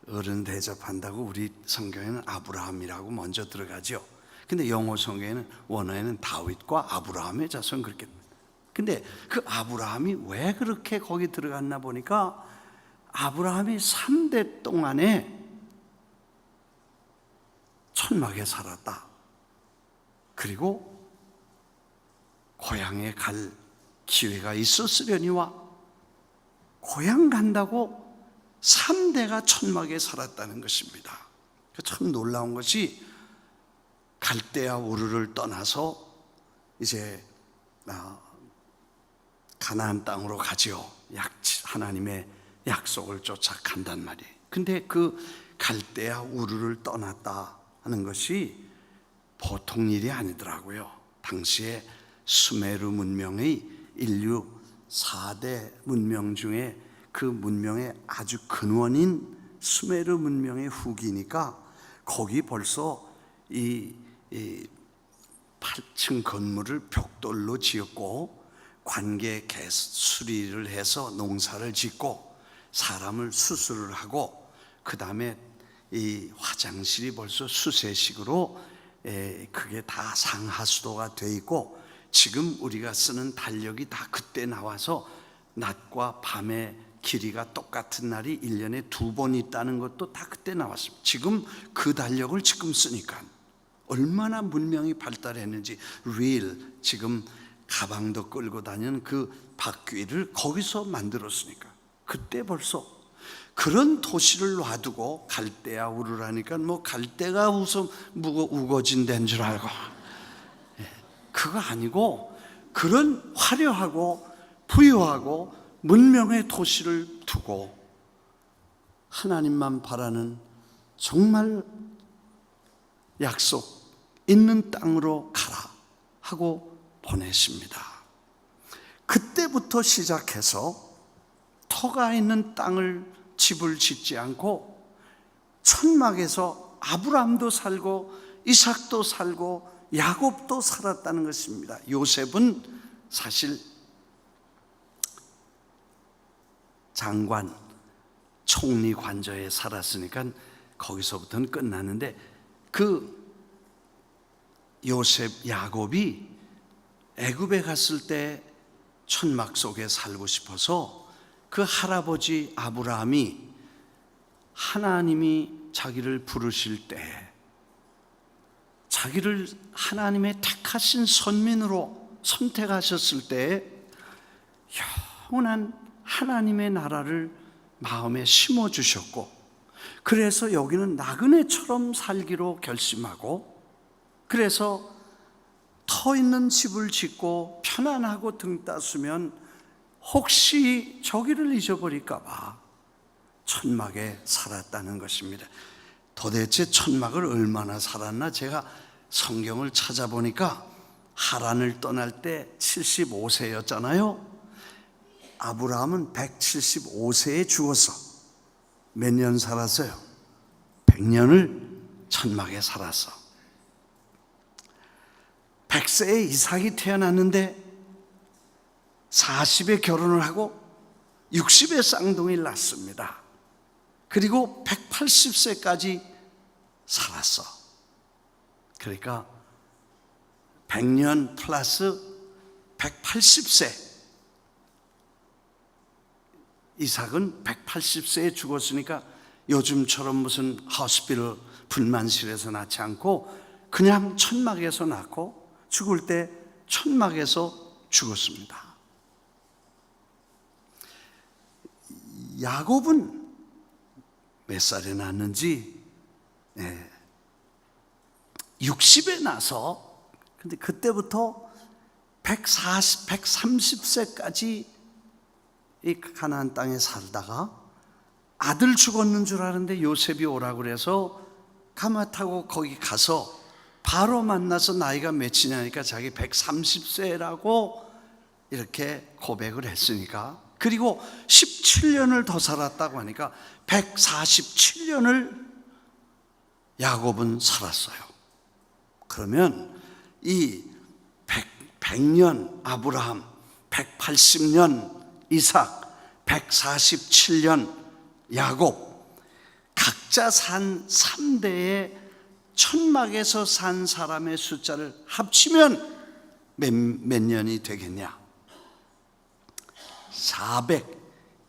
어른 대접한다고 우리 성경에는 아브라함이라고 먼저 들어가죠. 근데 영어 성경에는 원어에는 다윗과 아브라함의 자손 그렇게. 근데 그 아브라함이 왜 그렇게 거기 들어갔나 보니까 아브라함이 3대 동안에 천막에 살았다. 그리고 고향에 갈 기회가 있었으려니와 고향 간다고 3대가 천막에 살았다는 것입니다. 참 놀라운 것이 갈대아 우르를 떠나서 이제 가나안 땅으로 가지요. 하나님의 약속을 쫓아 간단 말이에요. 근데 그 갈대아 우르를 떠났다 하는 것이 보통 일이 아니더라고요. 당시에 수메르 문명의 인류 4대 문명 중에 그 문명의 아주 근원인 수메르 문명의 후기니까 거기 벌써 이 8층 건물을 벽돌로 지었고 관계 수리를 해서 농사를 짓고 사람을 수술을 하고 그 다음에 이 화장실이 벌써 수세식으로 그게 다 상하수도가 돼 있고 지금 우리가 쓰는 달력이 다 그때 나와서 낮과 밤의 길이가 똑같은 날이 1년에 2번 있다는 것도 다 그때 나왔습니다. 지금 그 달력을 지금 쓰니까 얼마나 문명이 발달했는지. 지금 가방도 끌고 다니는 그 바퀴를 거기서 만들었으니까 그때 벌써 그런 도시를 놔두고 갈대아 우르라니까 뭐 갈대가 우거진 데인 줄 알고 그거 아니고 그런 화려하고 부유하고 문명의 도시를 두고 하나님만 바라는 정말 약속 있는 땅으로 가라 하고 보내십니다. 그때부터 시작해서 터가 있는 땅을 집을 짓지 않고 천막에서 아브라함도 살고 이삭도 살고 야곱도 살았다는 것입니다. 요셉은 사실 장관, 총리 관저에 살았으니까 거기서부터는 끝났는데 그 요셉, 야곱이 애굽에 갔을 때 천막 속에 살고 싶어서 그 할아버지 아브라함이 하나님이 자기를 부르실 때 자기를 하나님의 택하신 선민으로 선택하셨을 때 영원한 하나님의 나라를 마음에 심어주셨고 그래서 여기는 나그네처럼 살기로 결심하고 그래서 터 있는 집을 짓고 편안하고 등 따수면 혹시 저기를 잊어버릴까 봐 천막에 살았다는 것입니다. 도대체 천막을 얼마나 살았나 제가 성경을 찾아보니까 하란을 떠날 때 75세였잖아요. 아브라함은 175세에 죽었어. 몇 년 살았어요? 100년을 천막에 살았어. 100세에 이삭이 태어났는데 40에 결혼을 하고 60에 쌍둥이를 낳습니다. 그리고 180세까지 살았어. 그러니까 100년 플러스 180세. 이삭은 180세에 죽었으니까 요즘처럼 무슨 호스피tal 분만실에서 낳지 않고 그냥 천막에서 낳고 죽을 때 천막에서 죽었습니다. 야곱은 몇 살에 낳았는지 60에 나서 근데 그때부터 130세까지 이 가나안 땅에 살다가 아들 죽었는 줄 아는데 요셉이 오라고 그래서 가마 타고 거기 가서 바로 만나서 나이가 몇이냐니까 자기 130세라고 이렇게 고백을 했으니까 그리고 17년을 더 살았다고 하니까 147년을 야곱은 살았어요. 그러면 이 100년 아브라함, 180년 이삭, 147년 야곱, 각자 산 3대의 천막에서 산 사람의 숫자를 합치면 몇 년이 되겠냐?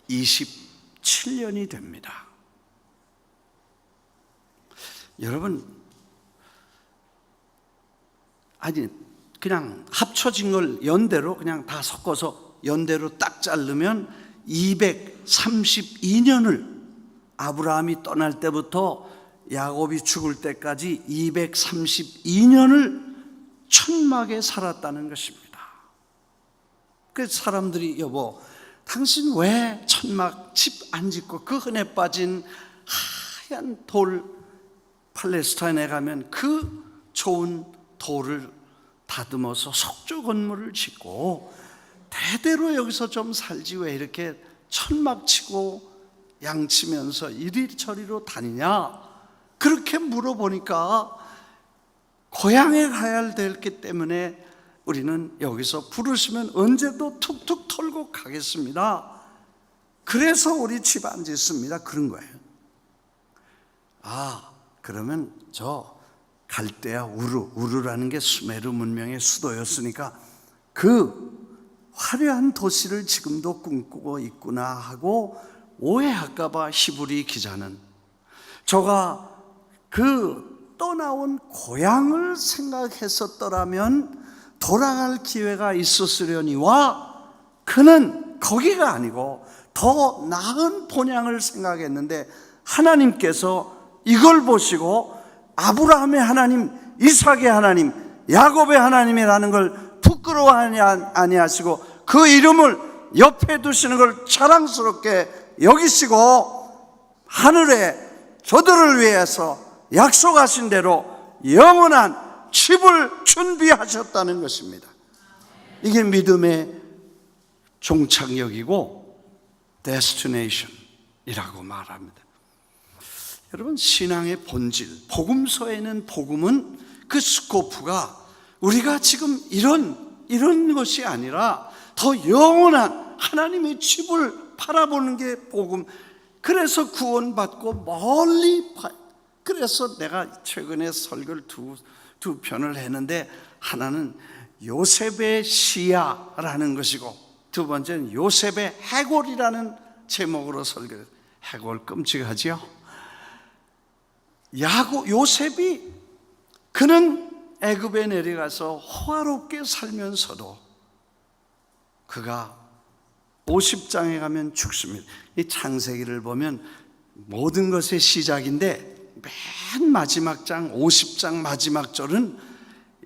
427년이 됩니다. 여러분, 아니 그냥 합쳐진 걸 연대로 그냥 다 섞어서 연대로 딱 자르면 232년을 아브라함이 떠날 때부터 야곱이 죽을 때까지 232년을 천막에 살았다는 것입니다. 그래서 사람들이 여보, 당신 왜 천막 집 안 짓고 그 흔해 빠진 하얀 돌, 팔레스타인에 가면 그 좋은 돌을 다듬어서 석조 건물을 짓고 대대로 여기서 좀 살지 왜 이렇게 천막 치고 양치면서 이리저리로 다니냐? 그렇게 물어보니까 고향에 가야 되기 때문에 우리는 여기서 부르시면 언제도 툭툭 털고 가겠습니다. 그래서 우리 집 안 짓습니다. 그런 거예요. 아, 그러면 저 갈대아 우르라는 게 수메르 문명의 수도였으니까 그 화려한 도시를 지금도 꿈꾸고 있구나 하고 오해할까 봐 히브리 기자는 저가 그 떠나온 고향을 생각했었더라면 돌아갈 기회가 있었으려니와 그는 거기가 아니고 더 나은 본향을 생각했는데 하나님께서 이걸 보시고 아브라함의 하나님, 이삭의 하나님, 야곱의 하나님이라는 걸 부끄러워하지 아니하시고 그 이름을 옆에 두시는 걸 자랑스럽게 여기시고 하늘에 저들을 위해서 약속하신 대로 영원한 집을 준비하셨다는 것입니다. 이게 믿음의 종착역이고 데스티네이션이라고 말합니다. 여러분, 신앙의 본질, 복음서에는 복음은 그 스코프가 우리가 지금 이런 것이 아니라 더 영원한 하나님의 집을 바라보는 게 복음. 그래서 구원받고 멀리 그래서 내가 최근에 설교를 두 편을 했는데 하나는 요셉의 시야라는 것이고 두 번째는 요셉의 해골이라는 제목으로 설교를. 해골 끔찍하지요? 요셉이 그는 애굽에 내려가서 호화롭게 살면서도 그가 50장에 가면 죽습니다. 이 창세기를 보면 모든 것의 시작인데 맨 마지막 장 50장 마지막 절은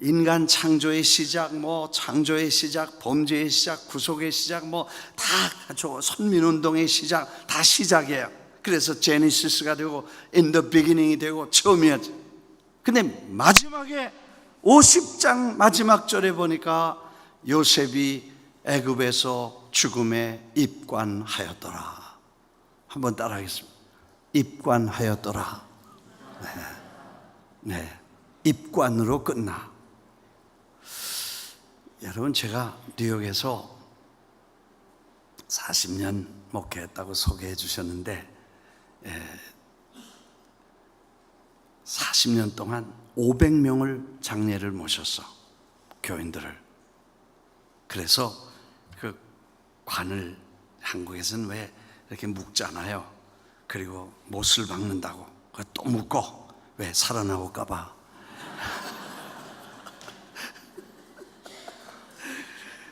인간 창조의 시작, 창조의 시작, 범죄의 시작, 구속의 시작, 다 선민운동의 시작, 다 시작이에요. 그래서 제니시스가 되고 in the beginning이 되고 처음이었지. 근데 마지막에 50장 마지막 절에 보니까 요셉이 애굽에서 죽음에 입관하였더라. 한번 따라하겠습니다. 입관하였더라. 네. 입관으로 끝나. 여러분, 제가 뉴욕에서 40년 목회했다고 소개해 주셨는데 40년 동안 500명을 장례를 모셨어, 교인들을. 그래서 그 관을 한국에서는 왜 이렇게 묶잖아요. 그리고 못을 박는다고 또 묶어. 왜? 살아나올까 봐.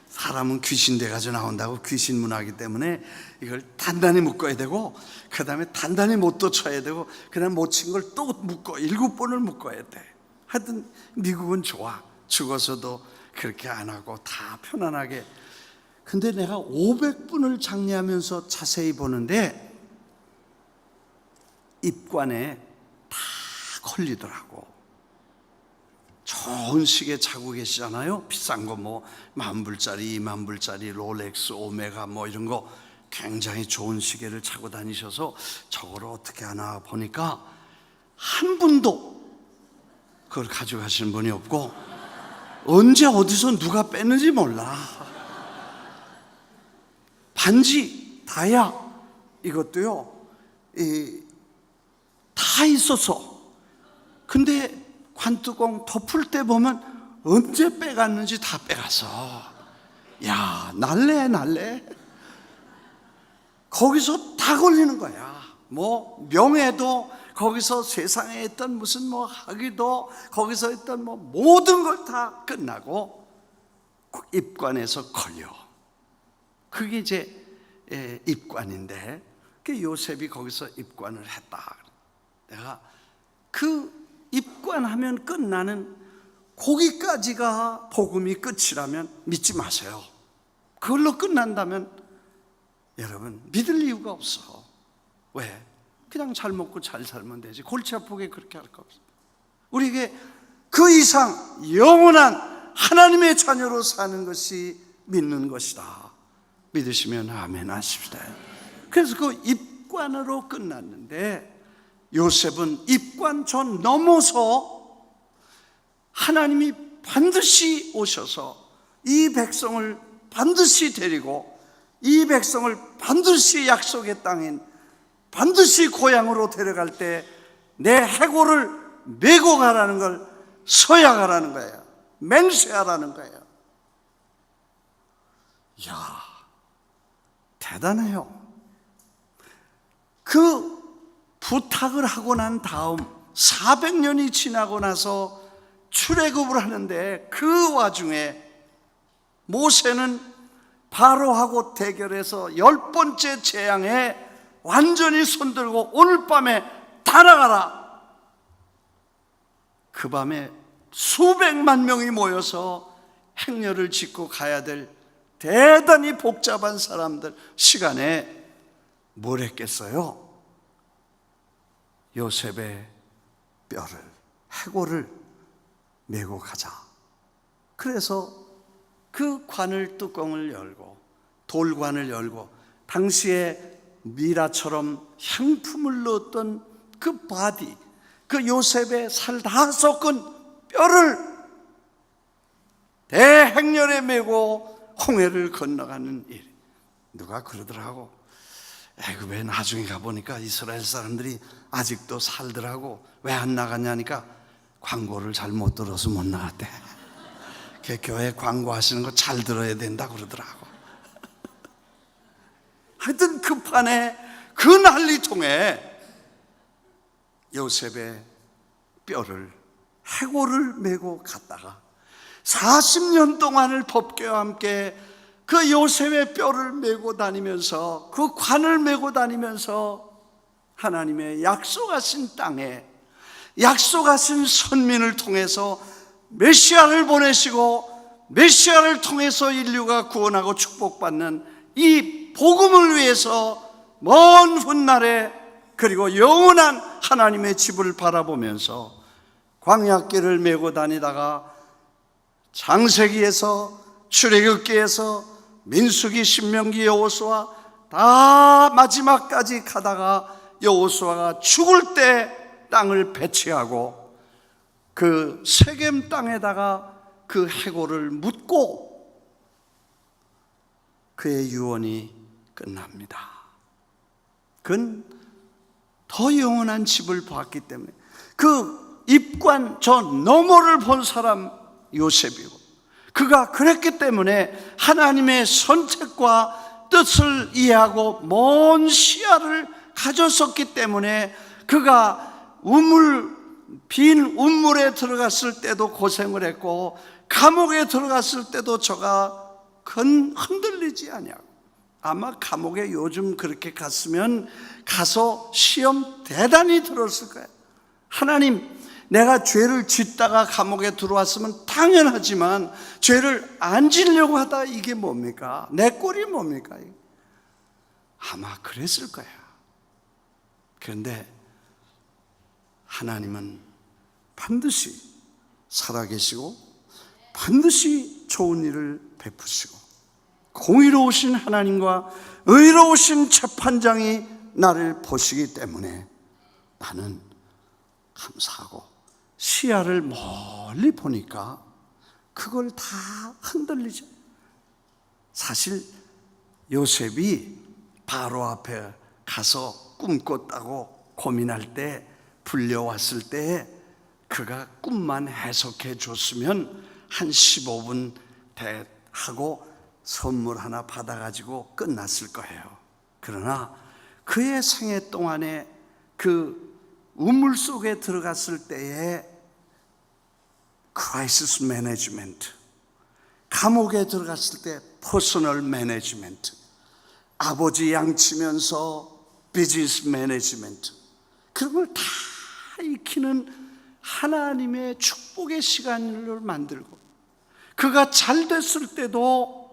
사람은 귀신 돼가지고 나온다고 귀신 문화이기 때문에 이걸 단단히 묶어야 되고 그 다음에 단단히 못도 쳐야 되고 그 다음에 못 친 걸 또 묶어 7번을 묶어야 돼. 하여튼 미국은 좋아. 죽어서도 그렇게 안 하고 다 편안하게. 근데 내가 500분을 장례하면서 자세히 보는데 입관에 다 걸리더라고. 좋은 시계 차고 계시잖아요. 비싼 거 10,000불짜리, 20,000불짜리 롤렉스, 오메가 이런 거 굉장히 좋은 시계를 차고 다니셔서 저거를 어떻게 하나 보니까 한 분도 그걸 가져가시는 분이 없고 언제 어디서 누가 뺐는지 몰라. 반지, 다야 이것도요 다 있었어. 근데 관뚜껑 덮을 때 보면 언제 빼갔는지 다 빼갔어. 야, 날래. 거기서 다 걸리는 거야. 뭐 명예도 거기서 세상에 있던 무슨 뭐 학위도 거기서 있던 뭐 모든 걸 다 끝나고 입관에서 걸려. 그게 이제 입관인데 그 요셉이 거기서 입관을 했다. 내가 그 입관하면 끝나는 거기까지가 복음이 끝이라면 믿지 마세요. 그걸로 끝난다면 여러분 믿을 이유가 없어. 왜? 그냥 잘 먹고 잘 살면 되지. 골치 아프게 그렇게 할 거 없어. 우리에게 그 이상 영원한 하나님의 자녀로 사는 것이 믿는 것이다. 믿으시면 아멘 하십시다. 그래서 그 입관으로 끝났는데 요셉은 입관 전 넘어서 하나님이 반드시 오셔서 이 백성을 반드시 데리고 이 백성을 반드시 약속의 땅인 반드시 고향으로 데려갈 때 내 해골을 메고 가라는 걸 서약하라는 거예요. 맹세하라는 거예요. 이야, 대단해요. 그 부탁을 하고 난 다음 400년이 지나고 나서 출애굽을 하는데 그 와중에 모세는 바로하고 대결해서 10번째 재앙에 완전히 손들고 오늘 밤에 다 나가라. 그 밤에 수백만 명이 모여서 행렬을 짓고 가야 될 대단히 복잡한 사람들 시간에 뭘 했겠어요? 요셉의 뼈를, 해골을 메고 가자. 그래서 그 관을 뚜껑을 열고 돌관을 열고 당시에 미라처럼 향품을 넣었던 그 바디, 그 요셉의 살 다 섞은 뼈를 대행렬에 메고 홍해를 건너가는 일. 누가 그러더라고. 애굽에 나중에 가보니까 이스라엘 사람들이 아직도 살더라고. 왜 안 나갔냐니까 광고를 잘 못 들어서 못 나갔대. 그 교회 광고하시는 거 잘 들어야 된다 그러더라고. 하여튼 그 판에 그 난리통에 요셉의 뼈를 해골을 메고 갔다가 40년 동안을 법궤와 함께 그 요셉의 뼈를 메고 다니면서 그 관을 메고 다니면서 하나님의 약속하신 땅에 약속하신 선민을 통해서 메시아를 보내시고 메시아를 통해서 인류가 구원하고 축복받는 이 복음을 위해서 먼 훗날에 그리고 영원한 하나님의 집을 바라보면서 광야길을 메고 다니다가 창세기에서 출애굽기에서 민수기, 신명기, 여호수아 다 마지막까지 가다가 여호수아가 죽을 때 땅을 배치하고 그 세겜 땅에다가 그 해골을 묻고 그의 유언이 끝납니다. 그건 더 영원한 집을 봤기 때문에 그 입관 저 너머를 본 사람 요셉이고 그가 그랬기 때문에 하나님의 선택과 뜻을 이해하고 먼 시야를 가졌었기 때문에 그가 빈 우물에 들어갔을 때도 고생을 했고 감옥에 들어갔을 때도 저가 흔들리지 아니하고 아마 감옥에 요즘 그렇게 갔으면 가서 시험 대단히 들었을 거예요. 하나님, 내가 죄를 짓다가 감옥에 들어왔으면 당연하지만 죄를 안 지려고 하다 이게 뭡니까? 내 꼴이 뭡니까? 아마 그랬을 거야. 그런데 하나님은 반드시 살아계시고 반드시 좋은 일을 베푸시고 공의로우신 하나님과 의로우신 재판장이 나를 보시기 때문에 나는 감사하고 시야를 멀리 보니까 그걸 다 흔들리죠. 사실 요셉이 바로 앞에 가서 꿈 꿨다고 고민할 때, 불려왔을 때 그가 꿈만 해석해 줬으면 한 15분 하고 선물 하나 받아가지고 끝났을 거예요. 그러나 그의 생애 동안에 그 우물 속에 들어갔을 때의 크라이시스 매니지먼트, 감옥에 들어갔을 때 퍼스널 매니지먼트, 아버지 양치면서 비즈니스 매니지먼트, 그런 걸 다 익히는 하나님의 축복의 시간을 만들고, 그가 잘 됐을 때도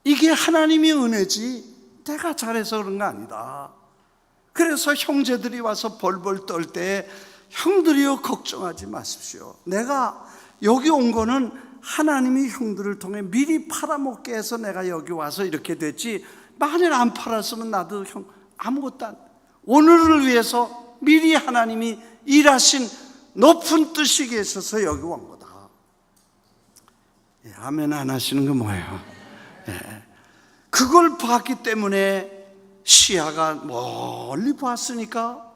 이게 하나님의 은혜지 내가 잘해서 그런 거 아니다. 그래서 형제들이 와서 벌벌 떨 때 형들이여 걱정하지 마십시오. 내가 여기 온 거는 하나님이 형들을 통해 미리 팔아먹게 해서 내가 여기 와서 이렇게 됐지, 만일 안 팔았으면 나도 형 아무것도 안, 오늘을 위해서 미리 하나님이 일하신 높은 뜻이 계셔서 여기 온 거다. 예, 아멘 안 하시는 거 뭐예요? 예. 그걸 봤기 때문에 시야가 멀리 봤으니까,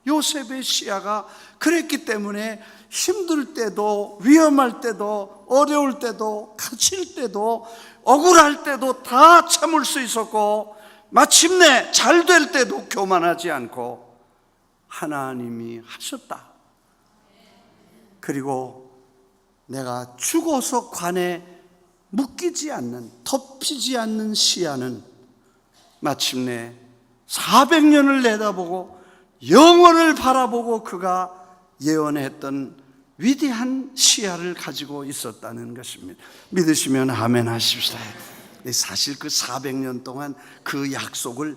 요셉의 시야가 그랬기 때문에 힘들 때도, 위험할 때도, 어려울 때도, 갇힐 때도, 억울할 때도 다 참을 수 있었고, 마침내 잘 될 때도 교만하지 않고 하나님이 하셨다. 그리고 내가 죽어서 관에 묶이지 않는, 덮이지 않는 시야는 마침내 400년을 내다보고 영원을 바라보고 그가 예언했던 위대한 시야를 가지고 있었다는 것입니다. 믿으시면 아멘 하십시다. 사실 그 400년 동안 그 약속을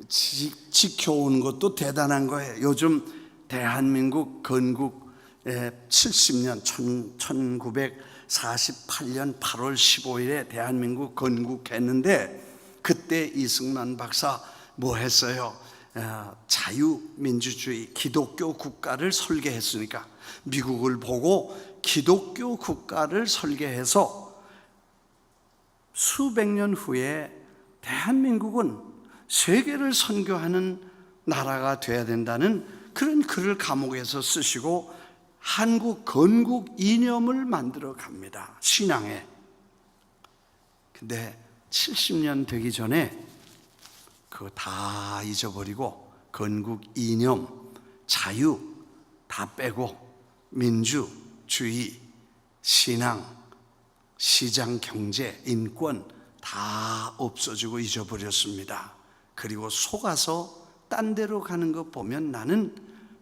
지켜온 것도 대단한 거예요. 요즘 대한민국 건국 70년 1948년 8월 15일에 대한민국 건국했는데, 그때 이승만 박사 뭐 했어요? 자유민주주의 기독교 국가를 설계했으니까 미국을 보고 기독교 국가를 설계해서 수백 년 후에 대한민국은 세계를 선교하는 나라가 돼야 된다는 그런 글을 감옥에서 쓰시고 한국 건국 이념을 만들어 갑니다. 신앙에. 근데 70년 되기 전에 그거 다 잊어버리고 건국 이념, 자유 다 빼고 민주주의, 신앙, 시장 경제, 인권 다 없어지고 잊어버렸습니다. 그리고 속아서 딴 데로 가는 거 보면 나는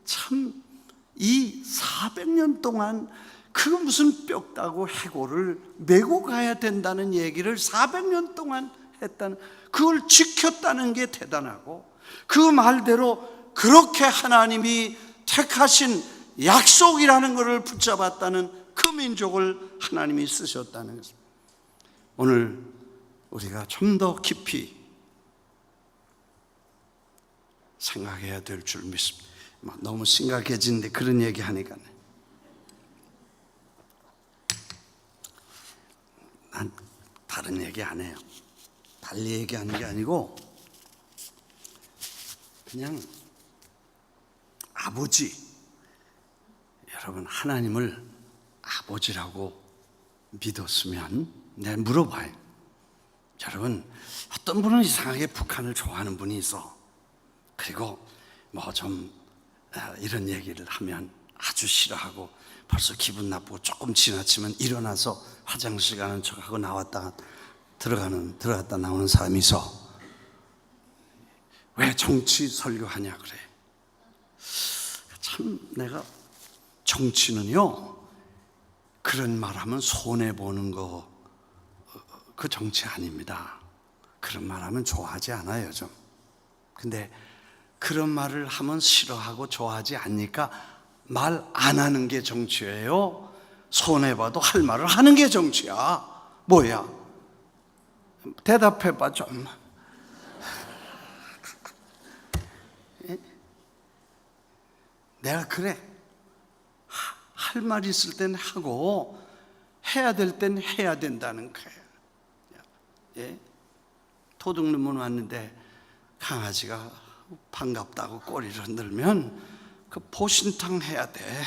참 이 400년 동안 그 무슨 뼈다고 해골을 메고 가야 된다는 얘기를 400년 동안 했다는, 그걸 지켰다는 게 대단하고, 그 말대로 그렇게 하나님이 택하신 약속이라는 것을 붙잡았다는 그 민족을 하나님이 쓰셨다는 것입니다. 오늘 우리가 좀 더 깊이 생각해야 될 줄 믿습니다. 너무 심각해지는데 그런 얘기 하니까 난 다른 얘기 안 해요. 달리 얘기하는 게 아니고 그냥 아버지, 여러분 하나님을 아버지라고 믿었으면 내가 물어봐요. 여러분 어떤 분은 이상하게 북한을 좋아하는 분이 있어. 그리고 뭐 좀 이런 얘기를 하면 아주 싫어하고 벌써 기분 나쁘고 조금 지나치면 일어나서 화장실 가는 척하고 들어갔다 나오는 사람이 있어. 왜 정치 설교하냐 그래. 참 내가 정치는요, 그런 말하면 손해보는 거, 그 정치 아닙니다. 그런 말하면 좋아하지 않아요 좀. 근데 그런 말을 하면 싫어하고 좋아하지 않으니까 말 안 하는 게 정치예요? 손해봐도 할 말을 하는 게 정치야? 뭐야? 대답해봐 좀. 내가 그래, 할 말 있을 땐 하고 해야 될 땐 해야 된다는 거예요. 도둑놈은 왔는데 강아지가 반갑다고 꼬리를 흔들면 그 보신탕 해야 돼.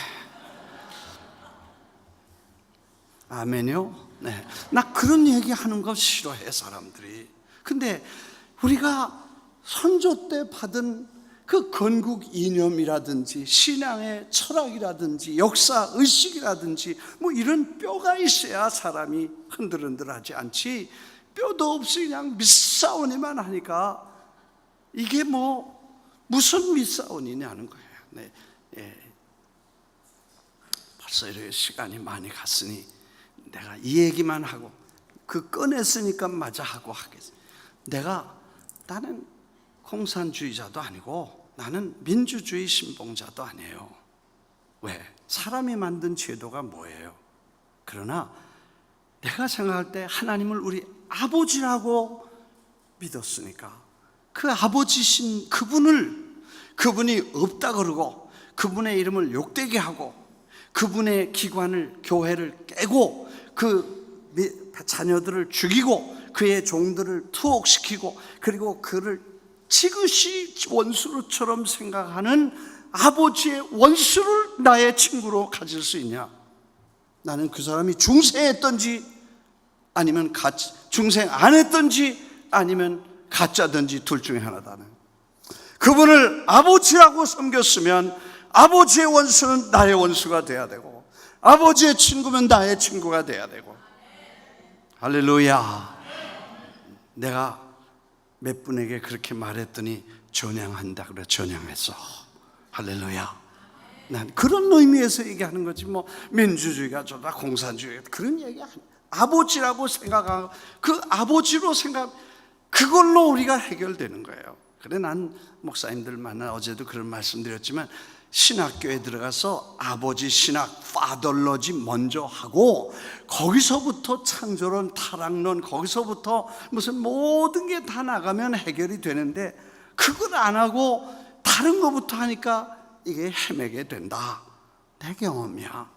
아멘요? 네. 나 그런 얘기 하는 거 싫어해, 사람들이. 근데 우리가 선조 때 받은 그 건국 이념이라든지 신앙의 철학이라든지 역사 의식이라든지 뭐 이런 뼈가 있어야 사람이 흔들흔들하지 않지, 뼈도 없이 그냥 밑사오니만 하니까 이게 뭐 무슨 밑사오니냐는 거예요. 네. 벌써 이렇게 시간이 많이 갔으니 내가 이 얘기만 하고, 그 꺼냈으니까 마저 하고 하겠어. 나는 공산주의자도 아니고 나는 민주주의 신봉자도 아니에요. 왜? 사람이 만든 제도가 뭐예요? 그러나 내가 생각할 때 하나님을 우리 아버지라고 믿었으니까 그 아버지신 그분이 없다 그러고 그분의 이름을 욕되게 하고 그분의 기관을, 교회를 깨고 그 자녀들을 죽이고 그의 종들을 투옥시키고 그리고 그를 지그시 원수로처럼 생각하는 아버지의 원수를 나의 친구로 가질 수 있냐? 나는 그 사람이 중생했던지 아니면 중생 안 했던지 아니면 가짜든지 둘 중에 하나다는, 그분을 아버지라고 섬겼으면 아버지의 원수는 나의 원수가 돼야 되고 아버지의 친구면 나의 친구가 돼야 되고. 할렐루야. 내가 몇 분에게 그렇게 말했더니 전향한다 그래. 전향했어. 할렐루야. 난 그런 의미에서 얘기하는 거지, 뭐 민주주의가 좋다 공산주의가 그런 얘기 아니야. 아버지라고 생각하고 그 아버지로 그걸로 우리가 해결되는 거예요. 그래, 난 목사님들 만나 어제도 그런 말씀드렸지만 신학교에 들어가서 아버지 신학 파덜러지 먼저 하고 거기서부터 창조론, 타락론, 거기서부터 무슨 모든 게 다 나가면 해결이 되는데 그걸 안 하고 다른 것부터 하니까 이게 헤매게 된다. 내 경험이야.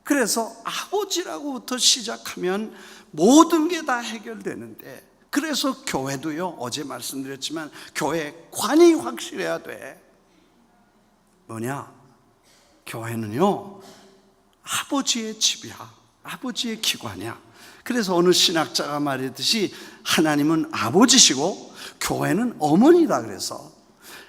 그래서 아버지라고부터 시작하면 모든 게 다 해결되는데, 그래서 교회도요, 어제 말씀드렸지만 교회 관이 확실해야 돼. 뭐냐? 교회는요 아버지의 집이야. 아버지의 기관이야. 그래서 어느 신학자가 말했듯이 하나님은 아버지시고 교회는 어머니다. 그래서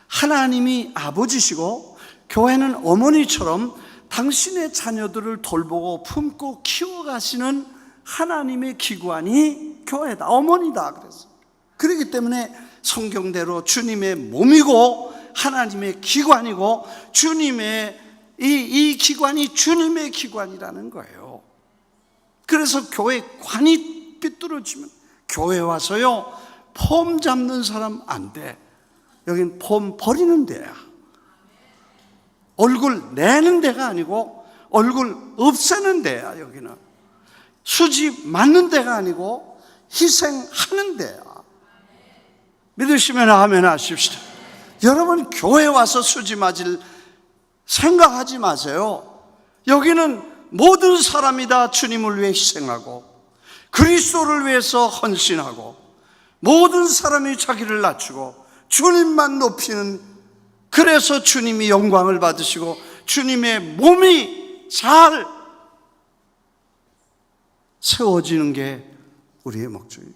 하나님이 아버지시고 교회는 어머니처럼 당신의 자녀들을 돌보고 품고 키워가시는 하나님의 기관이 교회다, 어머니다. 그래서 그렇기 때문에 성경대로 주님의 몸이고 하나님의 기관이고 주님의 이 기관이 주님의 기관이라는 거예요. 그래서 교회 관이 삐뚤어지면 교회 와서요 폼 잡는 사람 안 돼. 여긴 폼 버리는 데야. 얼굴 내는 데가 아니고 얼굴 없애는 데야. 여기는 수지 맞는 데가 아니고 희생하는 데야. 믿으시면 아멘 하십시오. 여러분 교회 와서 수지 맞을 생각하지 마세요. 여기는 모든 사람이 다 주님을 위해 희생하고 그리스도를 위해서 헌신하고 모든 사람이 자기를 낮추고 주님만 높이는, 그래서 주님이 영광을 받으시고 주님의 몸이 잘 세워지는 게 우리의 목적이에요.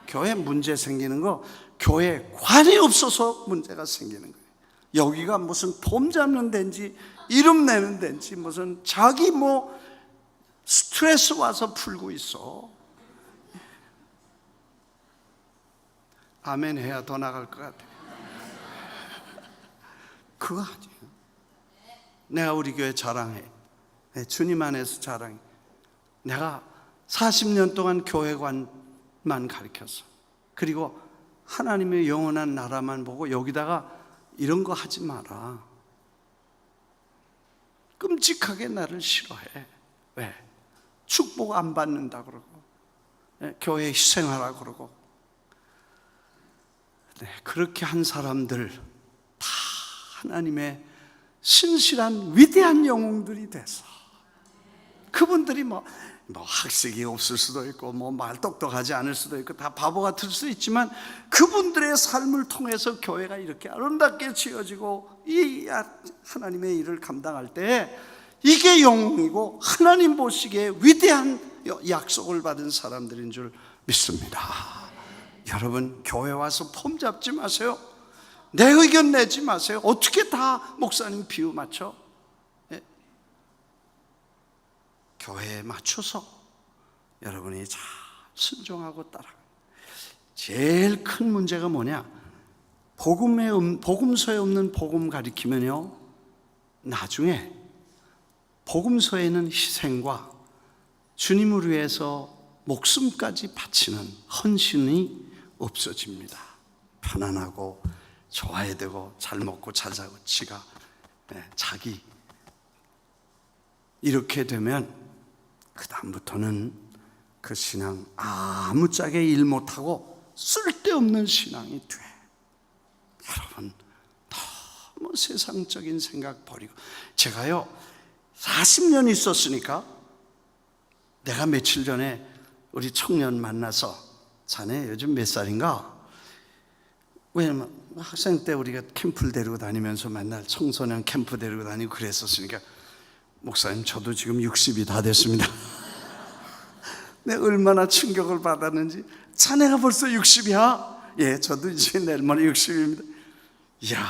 교회 문제 생기는 거 교회 관이 없어서 문제가 생기는 거예요. 여기가 무슨 폼 잡는 데인지 이름 내는 데인지 무슨 자기 뭐 스트레스 와서 풀고 있어. 아멘 해야 더 나갈 것 같아. 그거 아니에요. 내가 우리 교회 자랑해. 주님 안에서 자랑해. 내가 40년 동안 교회관만 가르쳤어. 그리고 하나님의 영원한 나라만 보고 여기다가 이런 거 하지 마라. 끔찍하게 나를 싫어해. 왜? 축복 안 받는다 그러고 교회 희생하라 그러고. 네, 그렇게 한 사람들 다 하나님의 신실한 위대한 영웅들이 돼서 그분들이 뭐 뭐 학식이 없을 수도 있고 뭐 말 똑똑하지 않을 수도 있고 다 바보 같을 수도 있지만 그분들의 삶을 통해서 교회가 이렇게 아름답게 지어지고 이 하나님의 일을 감당할 때 이게 영웅이고 하나님 보시기에 위대한 약속을 받은 사람들인 줄 믿습니다. 여러분, 교회 와서 폼 잡지 마세요. 내 의견 내지 마세요. 어떻게 다 목사님 비유 맞춰? 교회에 맞춰서 여러분이 잘 순종하고 따라. 제일 큰 문제가 뭐냐? 복음서에 없는 복음 가리키면요, 나중에 복음서에는 희생과 주님을 위해서 목숨까지 바치는 헌신이 없어집니다. 편안하고 좋아야 되고 잘 먹고 잘 사고 지가 자기 이렇게 되면 그 다음부터는 그 신앙 아무짝에 일 못하고 쓸데없는 신앙이 돼. 여러분, 너무 세상적인 생각 버리고. 제가요 40년 있었으니까 내가 며칠 전에 우리 청년 만나서 자네 요즘 몇 살인가? 왜냐면 학생 때 우리가 캠프를 데리고 다니면서 맨날 청소년 캠프 데리고 다니고 그랬었으니까 목사님 저도 지금 60이 다 됐습니다. 내가 얼마나 충격을 받았는지. 자네가 벌써 60이야? 예, 저도 이제 내일 모레 60입니다. 이야,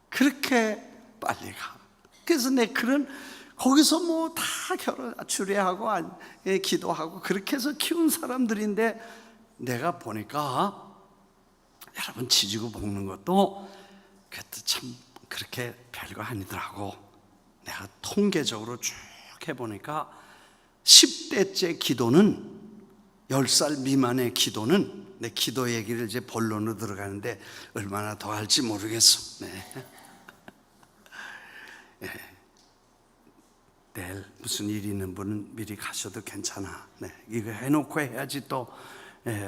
그렇게 빨리 가. 그래서 내 그런 거기서 뭐 다 결혼 주례하고 기도하고 그렇게 해서 키운 사람들인데 내가 보니까 여러분 지지고 볶는 것도 그것도 참 그렇게 별거 아니더라고. 내가 통계적으로 쭉 해보니까 10대째 기도는 10살 미만의 기도는 내 기도 얘기를 이제 본론으로 들어가는데 얼마나 더 할지 모르겠어. 네. 네. 내일 무슨 일이 있는 분은 미리 가셔도 괜찮아. 네. 이거 해놓고 해야지 또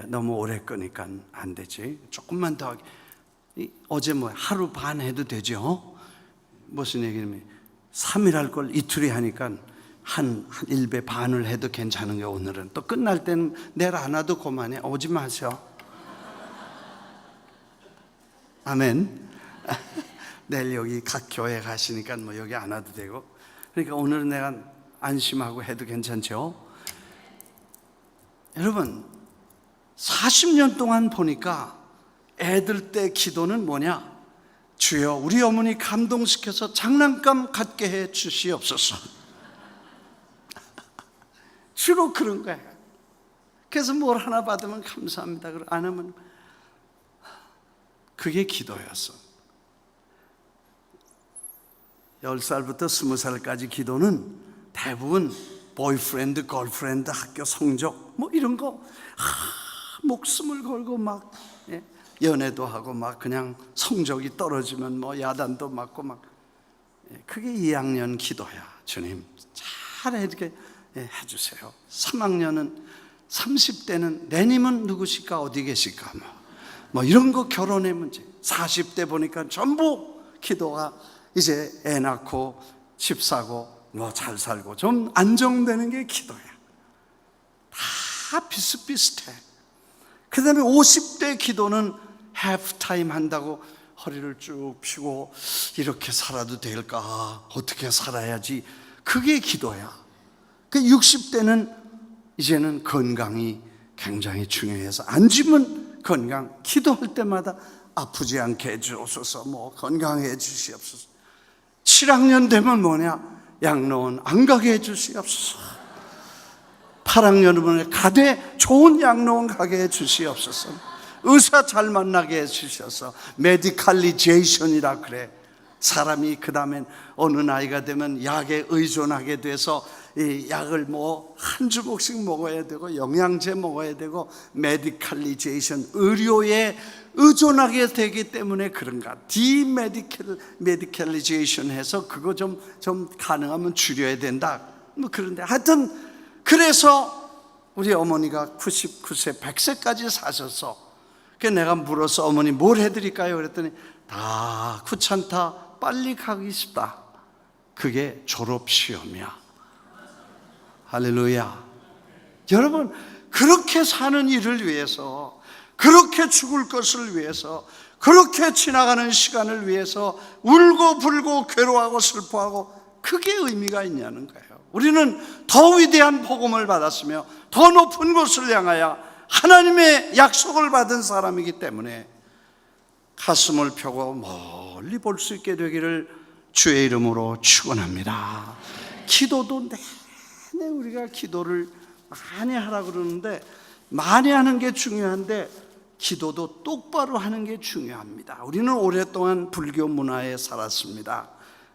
너무 오래 끄니까 안 되지. 조금만 더 어제 뭐 하루 반 해도 되죠. 무슨 얘기냐면 3일 할 걸 이틀이 하니까 한 1배 반을 해도 괜찮은 게 오늘은 또 끝날 때는 내일 안 와도 그만해. 오지 마세요. 아멘. 내일 여기 각 교회 가시니까 뭐 여기 안 와도 되고. 그러니까 오늘은 내가 안심하고 해도 괜찮죠. 여러분 40년 동안 보니까 애들 때 기도는 뭐냐? 주여 우리 어머니 감동시켜서 장난감 갖게 해 주시옵소서. 주로 그런 거예요. 그래서 뭘 하나 받으면 감사합니다. 안 하면 그게 기도였어. 10살부터 20살까지 기도는 대부분 보이프렌드, 걸프렌드, 학교 성적 뭐 이런 거 목숨을 걸고 막 연애도 하고 막 그냥 성적이 떨어지면 뭐 야단도 맞고 막 그게 2학년 기도야. 주님 잘 이렇게 해주세요. 3학년은 30대는 내님은 누구실까 어디 계실까 뭐 이런 거 결혼의 문제. 40대 보니까 전부 기도가 이제 애 낳고 집 사고 뭐 잘 살고 좀 안정되는 게 기도야. 다 비슷비슷해. 그 다음에 50대 기도는 하프타임 한다고 허리를 쭉 펴고 이렇게 살아도 될까? 어떻게 살아야지? 그게 기도야. 그 60대는 이제는 건강이 굉장히 중요해서 앉으면 건강, 기도할 때마다 아프지 않게 해주옵소서, 뭐 건강해 주시옵소서. 7학년 되면 뭐냐? 양로원 안 가게 해 주시옵소서. 8학년은 가되 좋은 양로원 가게 해 주시옵소서. 의사 잘 만나게 해 주셔서 메디칼리제이션이라 그래. 사람이 그 다음엔 어느 나이가 되면 약에 의존하게 돼서 이 약을 뭐 한 주먹씩 먹어야 되고 영양제 먹어야 되고 메디칼리제이션 의료에 의존하게 되기 때문에 그런가. 디메디칼리제이션 해서 그거 좀 가능하면 줄여야 된다. 뭐 그런데 하여튼 그래서 우리 어머니가 99세 100세까지 사셔서 그래서 내가 물어서 어머니 뭘 해드릴까요? 그랬더니 다 귀찮다, 빨리 가기 싶다. 그게 졸업시험이야. 할렐루야. 여러분, 그렇게 사는 일을 위해서, 그렇게 죽을 것을 위해서, 그렇게 지나가는 시간을 위해서 울고 불고 괴로워하고 슬퍼하고, 그게 의미가 있냐는 거예요. 우리는 더 위대한 복음을 받았으며 더 높은 곳을 향하여 하나님의 약속을 받은 사람이기 때문에 가슴을 펴고 멀리 볼 수 있게 되기를 주의 이름으로 축원합니다. 기도도 내내 우리가 기도를 많이 하라고 그러는데, 많이 하는 게 중요한데 기도도 똑바로 하는 게 중요합니다. 우리는 오랫동안 불교 문화에 살았습니다.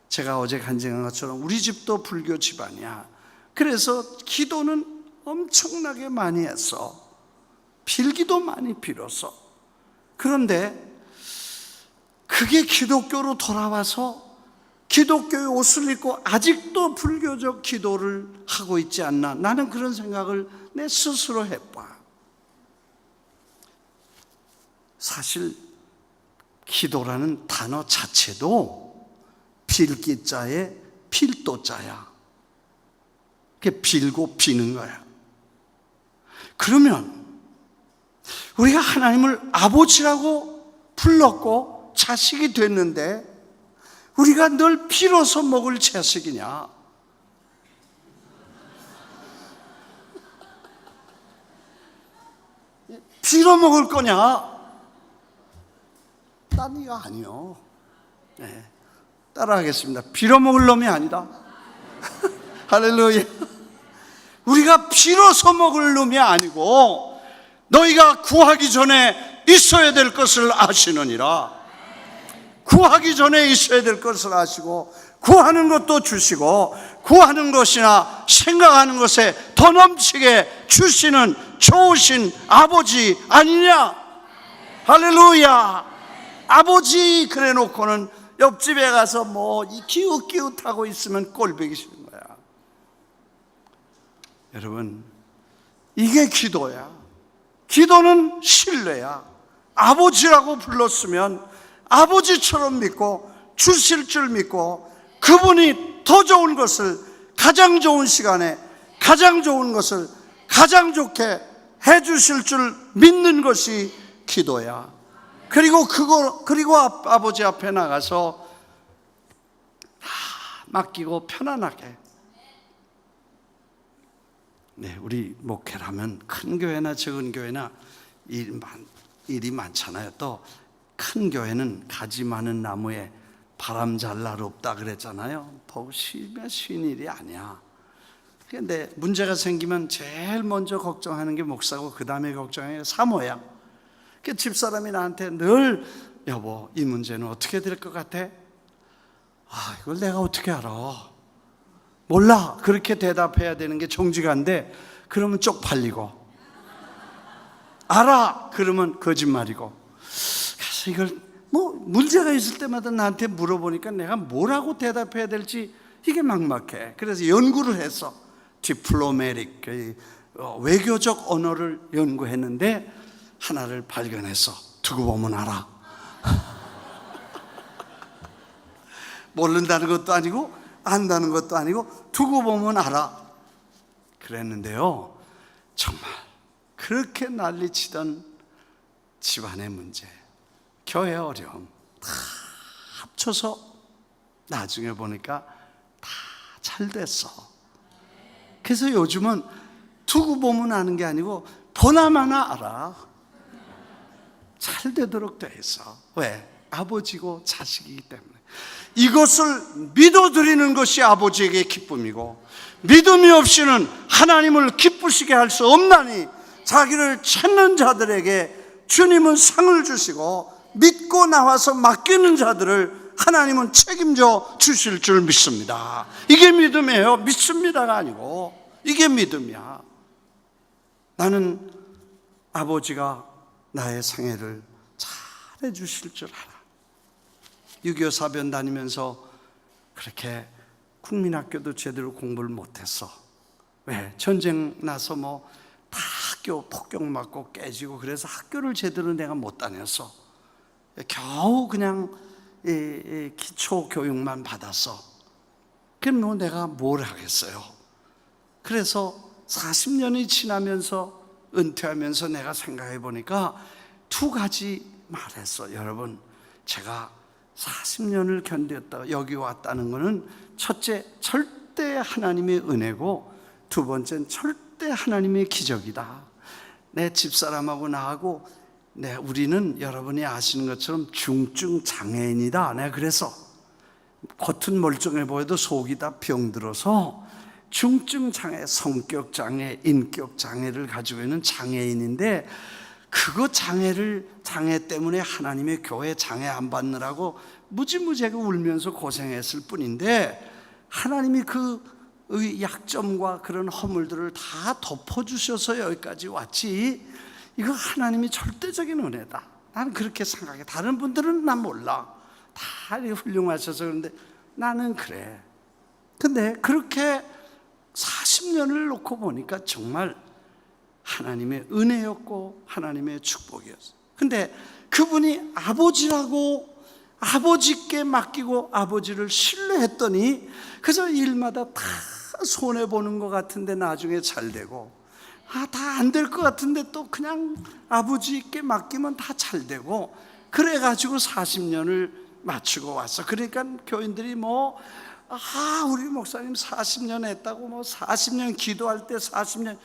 제가 어제 간증한 것처럼 우리 집도 불교 집안이야. 그래서 기도는 엄청나게 많이 했어. 빌기도 많이 빌었어. 그런데 그게 기독교로 돌아와서 기독교의 옷을 입고 아직도 불교적 기도를 하고 있지 않나, 나는 그런 생각을 내 스스로 해봐. 사실 기도라는 단어 자체도 빌기자에 필도자야. 그게 빌고 비는 거야. 그러면 우리가 하나님을 아버지라고 불렀고 자식이 됐는데 우리가 늘 빌어서 먹을 자식이냐? 빌어 먹을 거냐? 난 이거 아니요. 네. 따라하겠습니다. 빌어 먹을 놈이 아니다. 할렐루야. 우리가 빌어서 먹을 놈이 아니고 너희가 구하기 전에 있어야 될 것을 아시느니라. 구하기 전에 있어야 될 것을 아시고 구하는 것도 주시고 구하는 것이나 생각하는 것에 더 넘치게 주시는 좋으신 아버지 아니냐? 할렐루야. 아버지 그래 놓고는 옆집에 가서 뭐 기웃기웃하고 있으면 꼴보기 싫은 거야. 여러분, 이게 기도야. 기도는 신뢰야. 아버지라고 불렀으면 아버지처럼 믿고 주실 줄 믿고 그분이 더 좋은 것을, 가장 좋은 시간에 가장 좋은 것을 가장 좋게 해주실 줄 믿는 것이 기도야. 그리고 아버지 앞에 나가서 다 맡기고 편안하게. 네, 우리 목회라면 큰 교회나 작은 교회나 일이 많잖아요. 또 큰 교회는 가지 많은 나무에 바람 잘 날 없다 그랬잖아요. 더욱 쉬운 일이 아니야. 그런데 문제가 생기면 제일 먼저 걱정하는 게 목사고 그 다음에 걱정하는 게 사모야. 그 집사람이 나한테 늘 여보 이 문제는 어떻게 될 것 같아? 아, 이걸 내가 어떻게 알아? 몰라. 그렇게 대답해야 되는 게 정직한데 그러면 쪽팔리고, 알아. 그러면 거짓말이고. 그래서 이걸 뭐 문제가 있을 때마다 나한테 물어보니까 내가 뭐라고 대답해야 될지 이게 막막해. 그래서 연구를 했어. 디플로매틱, 외교적 언어를 연구했는데 하나를 발견했어. 두고 보면 알아. 모른다는 것도 아니고 안다는 것도 아니고 두고 보면 알아. 그랬는데요, 정말 그렇게 난리치던 집안의 문제, 교회 어려움 다 합쳐서 나중에 보니까 다 잘 됐어. 그래서 요즘은 두고 보면 아는 게 아니고 보나마나 알아. 잘 되도록 돼 있어. 왜? 아버지고 자식이기 때문에. 이것을 믿어드리는 것이 아버지에게 기쁨이고, 믿음이 없이는 하나님을 기쁘시게 할 수 없나니 자기를 찾는 자들에게 주님은 상을 주시고 믿고 나와서 맡기는 자들을 하나님은 책임져 주실 줄 믿습니다. 이게 믿음이에요. 믿습니다가 아니고 이게 믿음이야. 나는 아버지가 나의 상해를 잘해 주실 줄 알아. 6.25 사변 다니면서 그렇게 국민학교도 제대로 공부를 못했어. 왜? 전쟁 나서 뭐 다 학교 폭격 맞고 깨지고 그래서 학교를 제대로 내가 못 다녔어. 겨우 그냥 기초 교육만 받았어. 그럼 뭐 내가 뭘 하겠어요? 그래서 40년이 지나면서 은퇴하면서 내가 생각해 보니까 두 가지 말했어. 여러분, 제가 40년을 견뎠다 여기 왔다는 것은 첫째, 절대 하나님의 은혜고, 두 번째는 절대 하나님의 기적이다. 내 집사람하고 나하고 우리는 여러분이 아시는 것처럼 중증 장애인이다. 내가 그래서 겉은 멀쩡해 보여도 속이 다 병들어서 중증 장애, 성격 장애, 인격 장애를 가지고 있는 장애인인데, 그거 장애 때문에 하나님의 교회 장애 안 받느라고 무지무지하게 울면서 고생했을 뿐인데, 하나님이 그 약점과 그런 허물들을 다 덮어주셔서 여기까지 왔지, 이거 하나님이 절대적인 은혜다. 나는 그렇게 생각해. 다른 분들은 난 몰라. 다 훌륭하셔서 그런데 나는 그래. 근데 그렇게 40년을 놓고 보니까 정말 하나님의 은혜였고 하나님의 축복이었어. 근데 그분이 아버지라고, 아버지께 맡기고 아버지를 신뢰했더니 그저 일마다 다 손해보는 것 같은데 나중에 잘 되고, 다 안 될 것 같은데 또 그냥 아버지께 맡기면 다 잘 되고, 그래가지고 40년을 마치고 왔어. 그러니까 교인들이 우리 목사님 40년 했다고 40년 기도할 때 40년,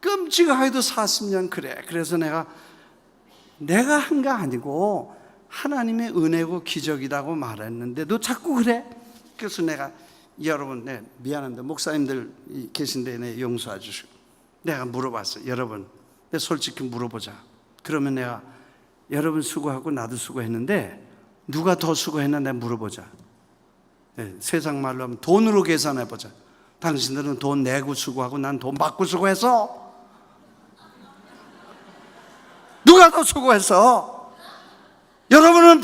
끔찍하게도 40년 그래. 그래서 내가 한 거 아니고 하나님의 은혜고 기적이라고 말했는데 너 자꾸 그래. 그래서 내가 여러분, 미안한데 목사님들 계신데 내 용서해 주시고, 내가 물어봤어. 여러분, 내 솔직히 물어보자. 그러면 내가 여러분 수고하고 나도 수고했는데 누가 더 수고했나 내가 물어보자. 세상 말로 하면 돈으로 계산해보자. 당신들은 돈 내고 수고하고 난 돈 받고 수고해서 누가 더 수고했어? 여러분은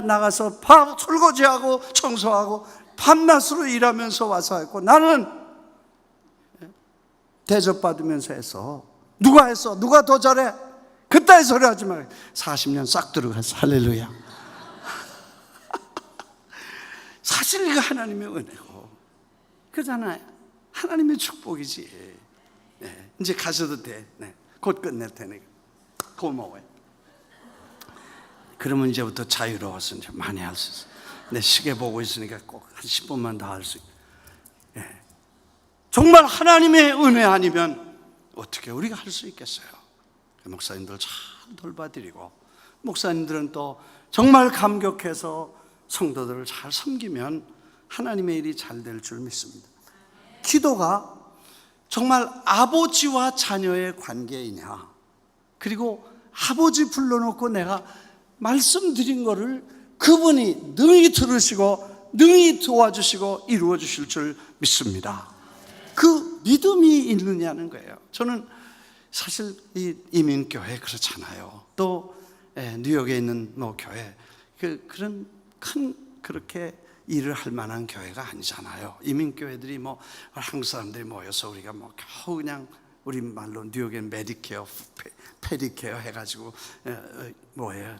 나가서 설거지하고 청소하고 밤낮으로 일하면서 와서 했고, 나는 대접받으면서 했어. 누가 했어? 누가 더 잘해? 그따위 소리 하지 마. 40년 싹 들어갔어. 할렐루야. 사실 이거 하나님의 은혜고 그잖아요. 하나님의 축복이지. 이제 가셔도 돼. 곧 끝낼 테니까. 고마워요. 그러면 이제부터 자유로워서 이제 많이 할 수 있어. 내 시계 보고 있으니까 꼭 한 10분만 더 할 수 있어. 정말 하나님의 은혜 아니면 어떻게 우리가 할 수 있겠어요? 목사님들 잘 돌봐드리고, 목사님들은 또 정말 감격해서 성도들을 잘 섬기면 하나님의 일이 잘 될 줄 믿습니다. 기도가 정말 아버지와 자녀의 관계이냐, 그리고 아버지 불러놓고 내가 말씀드린 거를 그분이 능히 들으시고 능히 도와주시고 이루어 주실 줄 믿습니다. 그 믿음이 있느냐는 거예요. 저는 사실 이 이민교회 그렇잖아요. 또 뉴욕에 있는 교회, 그런 큰 그렇게 일을 할 만한 교회가 아니잖아요. 이민교회들이 한국 사람들이 모여서 우리가 겨우 그냥 우리 말로 뉴욕엔 메디케어, 페디케어 해가지고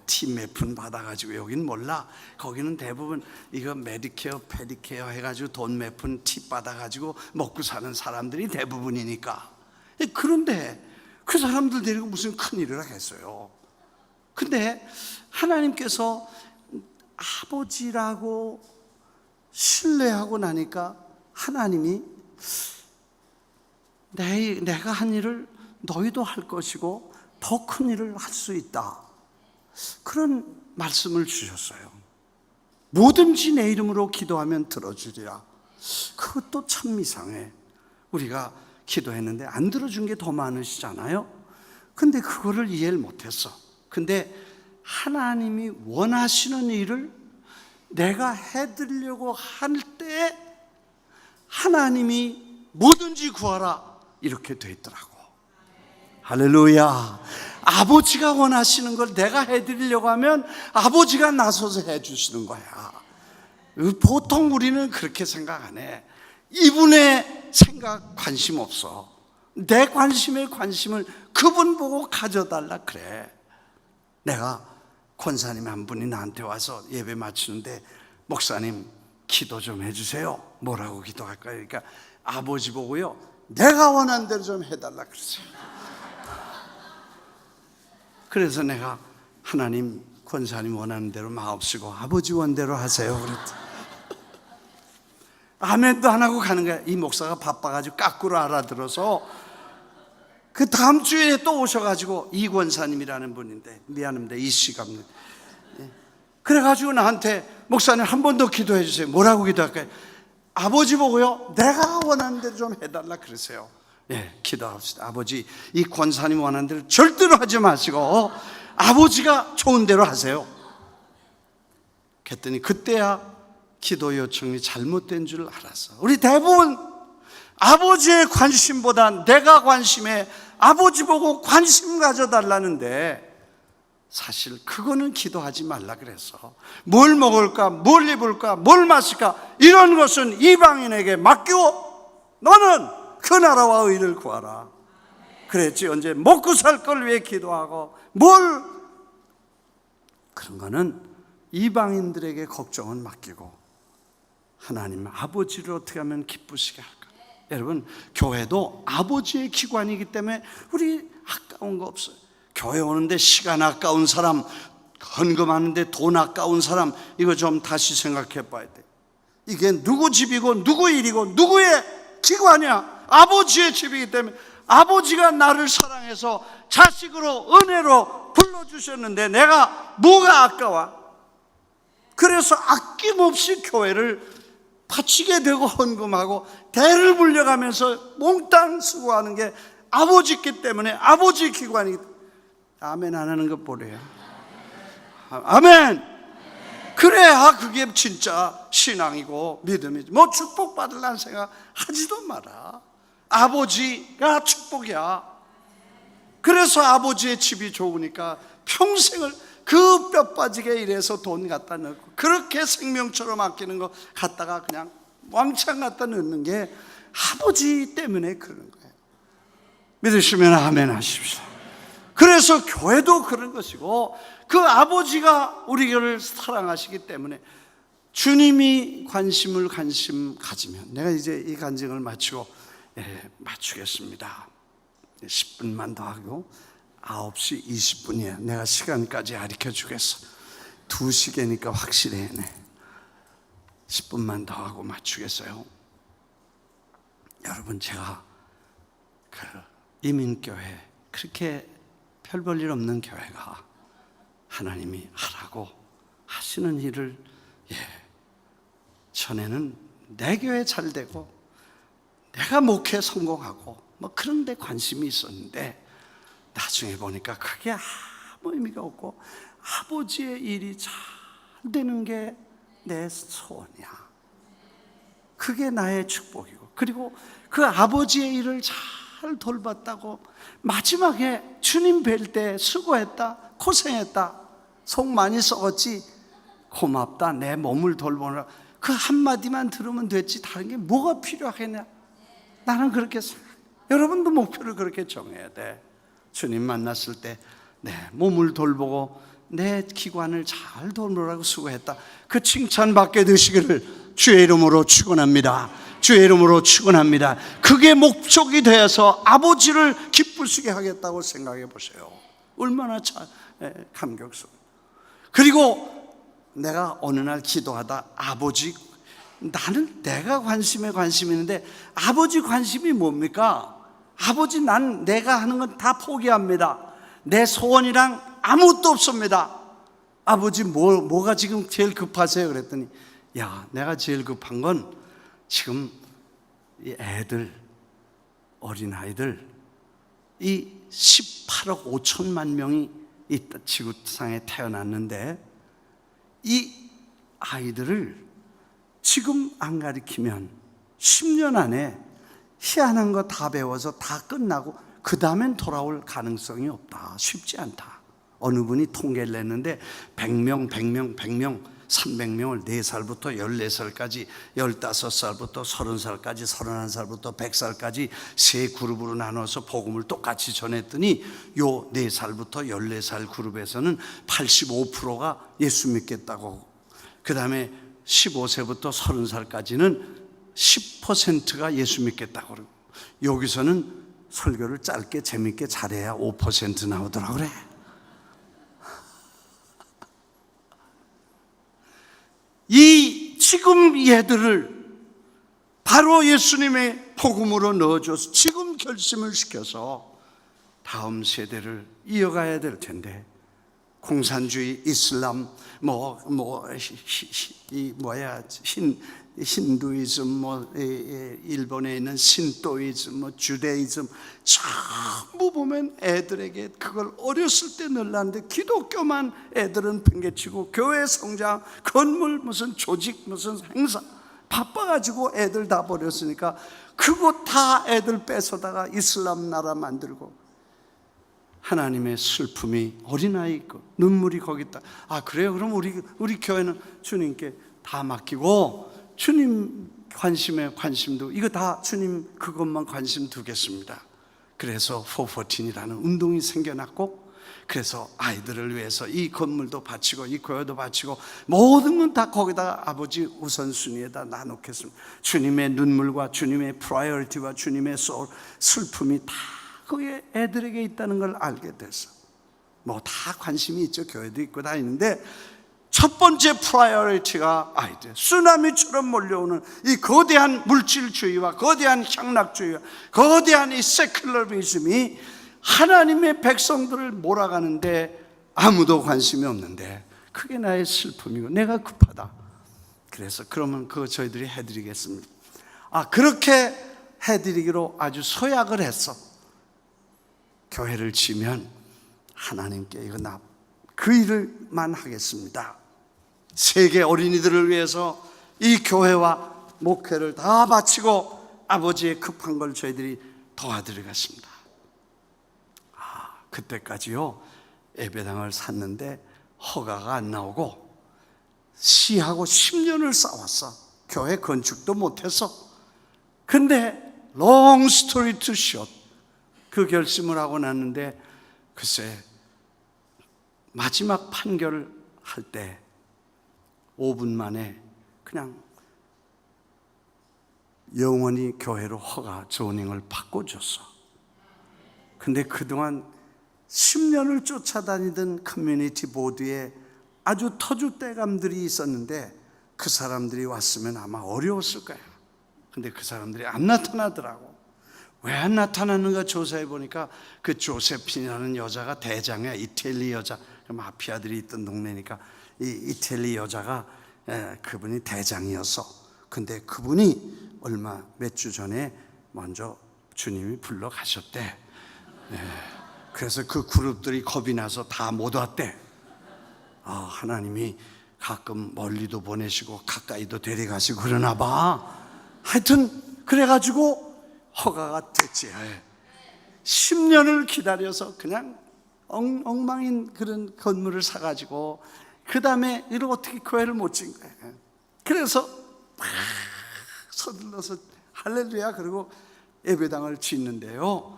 티 몇 푼 받아가지고, 여기는 몰라. 거기는 대부분 이거 메디케어, 페디케어 해가지고 돈 몇 푼 팁 받아가지고 먹고 사는 사람들이 대부분이니까. 그런데 그 사람들 데리고 무슨 큰 일을 하겠어요. 근데 하나님께서 아버지라고 신뢰하고 나니까 하나님이 내가 한 일을 너희도 할 것이고 더 큰 일을 할 수 있다, 그런 말씀을 주셨어요. 뭐든지 내 이름으로 기도하면 들어주리라. 그것도 참 이상해. 우리가 기도했는데 안 들어준 게 더 많으시잖아요. 근데 그거를 이해를 못했어. 근데 하나님이 원하시는 일을 내가 해드리려고 할 때 하나님이 뭐든지 구하라 이렇게 돼 있더라고. 할렐루야. 아버지가 원하시는 걸 내가 해드리려고 하면 아버지가 나서서 해주시는 거야. 보통 우리는 그렇게 생각 안 해. 이분의 생각 관심 없어. 내 관심에 관심을 그분 보고 가져달라 그래. 내가 권사님 한 분이 나한테 와서 예배 마치는데, 목사님 기도 좀 해주세요. 뭐라고 기도할까요? 그러니까 아버지 보고요, 내가 원하는 대로 좀 해달라 그랬어요. 그래서 내가 하나님, 권사님 원하는 대로 마옵시고 아버지 원대로 하세요 그랬더니 아멘도 안 하고 가는 거야. 이 목사가 바빠가지고 까꾸로 알아들어서 그 다음 주에 또 오셔가지고 이 권사님이라는 분인데, 미안합니다, 이 시간입니다. 그래가지고 나한테 목사님 한 번 더 기도해 주세요. 뭐라고 기도할까요? 아버지 보고요, 내가 원하는 대로 좀 해달라 그러세요. 예, 기도합시다. 아버지, 이 권사님 원하는 대로 절대로 하지 마시고 아버지가 좋은 대로 하세요. 그랬더니 그때야 기도 요청이 잘못된 줄 알았어. 우리 대부분 아버지의 관심보다 내가 관심해, 아버지 보고 관심 가져달라는데 사실 그거는 기도하지 말라 그랬어. 뭘 먹을까, 뭘 입을까, 뭘 마실까, 이런 것은 이방인에게 맡기고 너는 그 나라와 의를 구하라 그랬지. 언제 먹고 살 걸 위해 기도하고 뭘, 그런 거는 이방인들에게 걱정은 맡기고 하나님 아버지를 어떻게 하면 기쁘시게 할까. 여러분, 교회도 아버지의 기관이기 때문에 우리 아까운 거 없어요. 교회 오는데 시간 아까운 사람, 헌금하는데 돈 아까운 사람, 이거 좀 다시 생각해 봐야 돼. 이게 누구 집이고 누구 일이고 누구의 기관이야? 아버지의 집이기 때문에 아버지가 나를 사랑해서 자식으로 은혜로 불러주셨는데 내가 뭐가 아까워? 그래서 아낌없이 교회를 바치게 되고 헌금하고 대를 물려가면서 몽땅 수고하는 게 아버지기 때문에, 아버지 기관이기 때문에. 아멘 안 하는 것 보래요. 아멘. 그래야 그게 진짜 신앙이고 믿음이지. 뭐 축복받으려는 생각 하지도 마라. 아버지가 축복이야. 그래서 아버지의 집이 좋으니까 평생을 그 뼈 빠지게 일해서 돈 갖다 넣고 그렇게 생명처럼 아끼는 거 갖다가 그냥 왕창 갖다 넣는 게 아버지 때문에 그런 거예요. 믿으시면 아멘 하십시오. 그래서 교회도 그런 것이고 그 아버지가 우리를 사랑하시기 때문에 주님이 관심 가지면, 내가 이제 이 간증을 마치고 맞추겠습니다. 10분만 더 하고 9시 20분이야. 내가 시간까지 가르쳐 주겠어. 2시계니까 확실해. 10분만 더 하고 맞추겠어요. 여러분, 제가 그 이민교회, 그렇게 별 볼 일 없는 교회가 하나님이 하라고 하시는 일을, 전에는 내 교회 잘 되고 내가 목회 성공하고 뭐 그런 데 관심이 있었는데 나중에 보니까 그게 아무 의미가 없고 아버지의 일이 잘 되는 게 내 소원이야. 그게 나의 축복이고, 그리고 그 아버지의 일을 잘 돌봤다고 마지막에 주님 뵐 때 수고했다, 고생했다, 속 많이 썩었지, 고맙다, 내 몸을 돌보느라, 그 한마디만 들으면 됐지 다른 게 뭐가 필요하겠냐. 나는 그렇게 생각해. 여러분도 목표를 그렇게 정해야 돼. 주님 만났을 때 내 몸을 돌보고 내 기관을 잘 돌보라고 수고했다, 그 칭찬받게 되시기를 주의 이름으로 축원합니다. 주의 이름으로 축원합니다. 그게 목적이 되어서 아버지를 기쁘시게 하겠다고 생각해 보세요. 얼마나 감격스러워. 그리고 내가 어느 날 기도하다 아버지, 나는 내가 관심이 있는데 아버지 관심이 뭡니까? 아버지, 난 내가 하는 건 다 포기합니다. 내 소원이랑 아무것도 없습니다. 아버지, 뭐가 지금 제일 급하세요? 그랬더니, 야, 내가 제일 급한 건 지금 이 애들, 어린아이들, 이 18억 5천만 명이 이 지구상에 태어났는데 이 아이들을 지금 안 가르치면 10년 안에 희한한 거 다 배워서 다 끝나고 그 다음엔 돌아올 가능성이 없다. 쉽지 않다. 어느 분이 통계를 냈는데 100명, 300명을 4살부터 14살까지, 15살부터 30살까지, 31살부터 100살까지 세 그룹으로 나눠서 복음을 똑같이 전했더니 요 4살부터 14살 그룹에서는 85%가 예수 믿겠다고, 그 다음에 15세부터 30살까지는 10% 99%가 예수 믿겠다고 그러고, 여기서는 설교를 짧게 재밌게 잘해야 5% 나오더라 그래. 지금 얘들을 바로 예수님의 복음으로 넣어줘서 지금 결심을 시켜서 다음 세대를 이어가야 될 텐데, 공산주의, 이슬람, 힌두이즘, 일본에 있는 신도이즘, 주대이즘, 전부 보면 애들에게 그걸 어렸을 때 늘렸는데, 기독교만 애들은 팽개치고 교회 성장, 건물, 무슨 조직, 무슨 행사 바빠가지고 애들 다 버렸으니까 그거 다 애들 뺏어다가 이슬람 나라 만들고, 하나님의 슬픔이 어린아이 있고 눈물이 거기 있다. 아, 그래요? 그럼 우리 교회는 주님께 다 맡기고 주님 관심에 관심도, 이거 다 주님 그것만 관심 두겠습니다. 그래서 414이라는 운동이 생겨났고, 그래서 아이들을 위해서 이 건물도 바치고 이 교회도 바치고 모든 건 다 거기다가 아버지 우선순위에다 놔놓겠습니다. 주님의 눈물과 주님의 프라이어리티와 주님의 슬픔이 다 거기에 애들에게 있다는 걸 알게 돼서, 다 관심이 있죠. 교회도 있고 다 있는데, 첫 번째 프라이어리티가 아이들. 쓰나미처럼 몰려오는 이 거대한 물질주의와 거대한 향락주의와 거대한 이 세큘러리즘이 하나님의 백성들을 몰아가는데 아무도 관심이 없는데, 그게 나의 슬픔이고 내가 급하다. 그래서 그러면 그거 저희들이 해드리겠습니다. 그렇게 해드리기로 아주 서약을 했어. 교회를 지면 하나님께 이거 그 일을만 하겠습니다. 세계 어린이들을 위해서 이 교회와 목회를 다 바치고 아버지의 급한 걸 저희들이 도와드리겠습니다. 그때까지요, 예배당을 샀는데 허가가 안 나오고 시하고 10년을 싸웠어. 교회 건축도 못해서. 근데 long story too short, 그 결심을 하고 났는데, 글쎄 마지막 판결을 할 때 5분 만에 그냥 영원히 교회로 허가 조닝을 바꿔줬어. 근데 그동안 10년을 쫓아다니던 커뮤니티 보드에 아주 터줏대감들이 있었는데, 그 사람들이 왔으면 아마 어려웠을 거야. 근데 그 사람들이 안 나타나더라고. 왜 안 나타나는가 조사해 보니까, 그 조세핀이라는 여자가 대장이야. 이태리 여자, 마피아들이 있던 동네니까 이 이태리 여자가, 그분이 대장이었어. 근데 그분이 몇 주 전에 먼저 주님이 불러 가셨대. 그래서 그 그룹들이 겁이 나서 다 못 왔대. 하나님이 가끔 멀리도 보내시고 가까이도 데려가시고 그러나 봐. 하여튼 그래가지고 허가가 됐지. 10년을 기다려서 그냥 엉망인 그런 건물을 사가지고, 그 다음에 이걸 어떻게 교회를 못 지은 거야. 그래서 막 서둘러서 할렐루야 그리고 예배당을 짓는데요,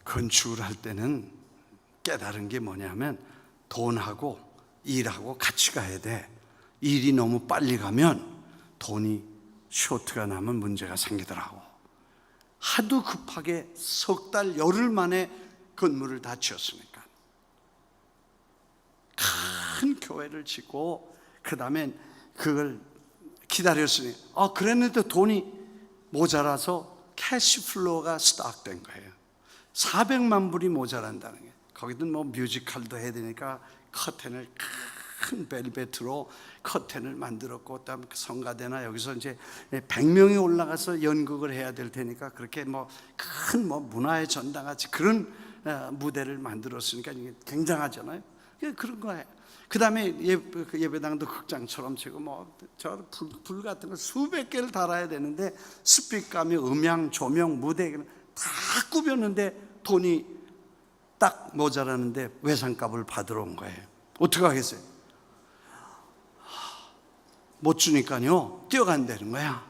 건축을 할 때는 깨달은 게 뭐냐면, 돈하고 일하고 같이 가야 돼. 일이 너무 빨리 가면 돈이 쇼트가 나면 문제가 생기더라고. 하도 급하게 석 달, 열흘 만에 건물을 다 지었으니까 큰 교회를 짓고, 그 다음에 그걸 기다렸으니, 그랬는데 돈이 모자라서 캐시플로우가 스탁된 거예요. 400만 불이 모자란다는 게. 거기든 뮤지컬도 해야 되니까 커튼을 큰 벨벳으로 커튼을 만들었고, 그다음에 성가대나 여기서 이제 100명이 올라가서 연극을 해야 될 테니까 그렇게 큰 문화의 전당같이 그런 무대를 만들었으니까 이게 굉장하잖아요. 그런 거예요. 그다음에 예배당도 극장처럼 치고 불 같은 거 수백 개를 달아야 되는데, 스피커감이 음향, 조명, 무대 다 꾸몄는데 돈이 딱 모자라는데 외상값을 받으러 온 거예요. 어떻게 하겠어요? 못 주니까요, 뛰어간다는 거야.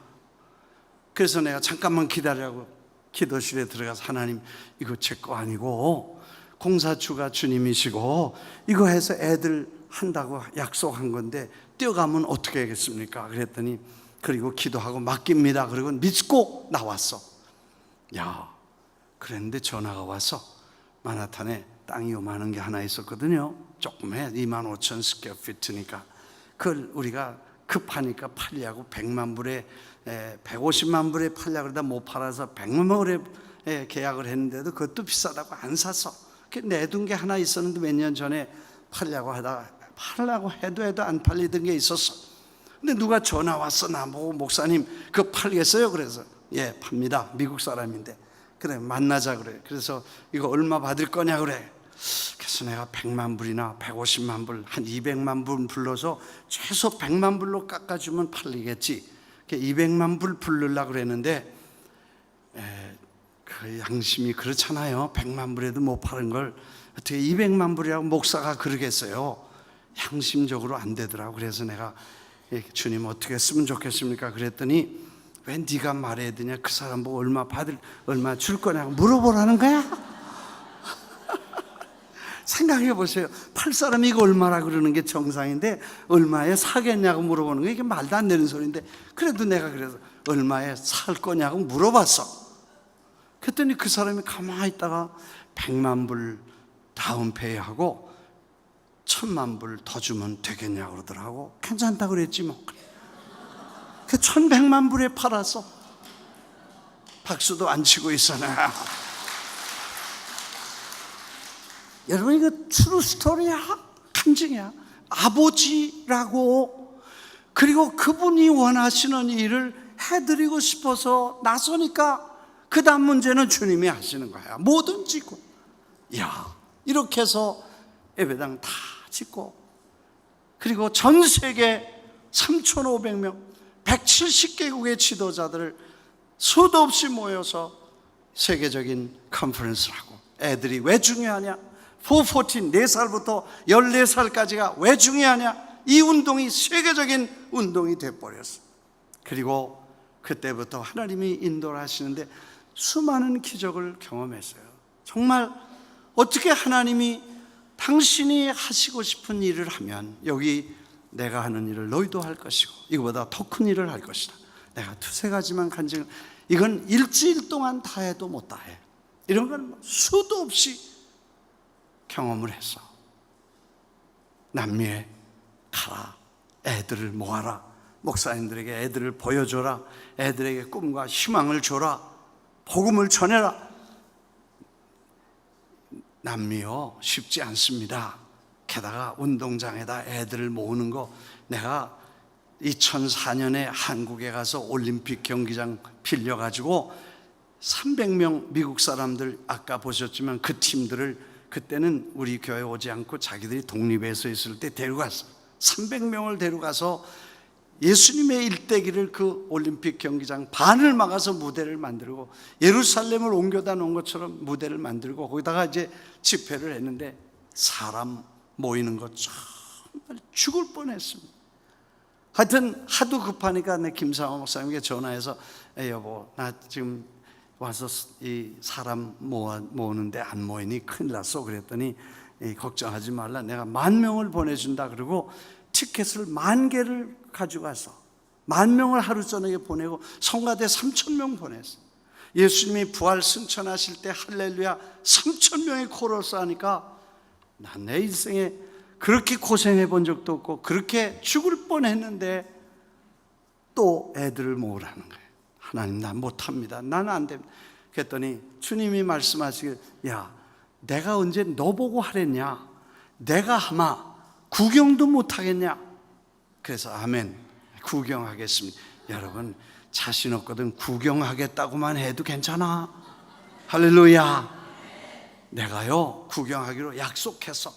그래서 내가 잠깐만 기다리라고 기도실에 들어가서, 하나님 이거 제 거 아니고 공사주가 주님이시고 이거 해서 애들 한다고 약속한 건데 뛰어가면 어떻게 하겠습니까? 그랬더니 그리고 기도하고 맡깁니다. 그리고 믿고 나왔어. 야, 그랬는데 전화가 와서 마나탄에 땅이 요만한 게 하나 있었거든요. 조그매 25,000 스퀘어 피트니까 그걸 우리가 급하니까 팔려고 100만 불에 150만 불에 팔려고 그러다 못 팔아서 100만 불에 계약을 했는데도 그것도 비싸다고 안 샀어. 내둔 게 하나 있었는데 몇 년 전에 팔려고 해도 안 팔리던 게 있었어. 근데 누가 전화 왔어. 나보고 목사님 그거 팔겠어요? 그래서 예, 팝니다. 미국 사람인데. 그래, 만나자 그래. 그래서 이거 얼마 받을 거냐 그래. 그래서 내가 100만 불이나 150만 불, 한 200만 불 불러서 최소 100만 불로 깎아주면 팔리겠지. 200만 불 부르려고 그랬는데 그 양심이 그렇잖아요. 100만 불에도 못 파는 걸 어떻게 200만 불이라고 목사가 그러겠어요. 양심적으로 안 되더라고. 그래서 내가 주님 어떻게 했으면 좋겠습니까? 그랬더니 왜 네가 말해야 되냐? 그 사람 보고 얼마 줄 거냐고 물어보라는 거야? 생각해 보세요. 팔 사람이 이거 얼마라 그러는 게 정상인데 얼마에 사겠냐고 물어보는 게 이게 말도 안 되는 소리인데, 그래도 내가 그래서 얼마에 살 거냐고 물어봤어. 그랬더니 그 사람이 가만히 있다가 100만 불 다운페이하고 1000만 불 더 주면 되겠냐고 그러더라고. 괜찮다고 그랬지 뭐. 그 1100만 불에 팔았어. 박수도 안 치고 있어 내가. 여러분 이거 트루 스토리야. 간증이야. 아버지라고, 그리고 그분이 원하시는 일을 해드리고 싶어서 나서니까 그 다음 문제는 주님이 하시는 거야. 뭐든 짓고. 야, 이렇게 해서 예배당 다 짓고, 그리고 전 세계 3,500명 170개국의 지도자들을 수도 없이 모여서 세계적인 컨퍼런스를 하고. 애들이 왜 중요하냐? 414, 4살부터 14살까지가 왜 중요하냐? 이 운동이 세계적인 운동이 돼버렸어. 그리고 그때부터 하나님이 인도를 하시는데 수많은 기적을 경험했어요. 정말 어떻게 하나님이 당신이 하시고 싶은 일을 하면 여기 내가 하는 일을 너희도 할 것이고 이거보다 더 큰 일을 할 것이다. 내가 두세 가지만 간증을, 이건 일주일 동안 다 해도 못 다 해. 이런 건 수도 없이 경험을 했어. 남미에 가라, 애들을 모아라, 목사님들에게 애들을 보여줘라, 애들에게 꿈과 희망을 줘라, 복음을 전해라. 남미요 쉽지 않습니다. 게다가 운동장에다 애들을 모으는 거, 내가 2004년에 한국에 가서 올림픽 경기장 빌려가지고 300명 미국 사람들, 아까 보셨지만 그 팀들을 그때는 우리 교회 오지 않고 자기들이 독립해서 있을 때 데려갔어. 300명을 데려가서 예수님의 일대기를 그 올림픽 경기장 반을 막아서 무대를 만들고 예루살렘을 옮겨다 놓은 것처럼 무대를 만들고 거기다가 이제 집회를 했는데 사람 모이는 거 정말 죽을 뻔했습니다. 하여튼 하도 급하니까 내 김상호 목사님께 전화해서 여보 나 지금 와서 이 사람 모으는데 안 모이니 큰일 났어. 그랬더니 걱정하지 말라, 내가 10,000명을 보내준다. 그리고 티켓을 10,000개를 가져가서 10,000명을 하루 저녁에 보내고 성가대 3,000명 보냈어. 예수님이 부활 승천하실 때 할렐루야 3,000명의 코러스 하니까 난 내 인생에 그렇게 고생해 본 적도 없고 그렇게 죽을 뻔했는데 또 애들을 모으라는 거예요. 하나님 난 못합니다. 나는 안 됩니다. 그랬더니 주님이 말씀하시길, 야 내가 언제 너 보고 하랬냐? 내가 아마 구경도 못하겠냐? 그래서 아멘, 구경하겠습니다. 여러분 자신 없거든 구경하겠다고만 해도 괜찮아. 할렐루야. 내가요 구경하기로 약속했어.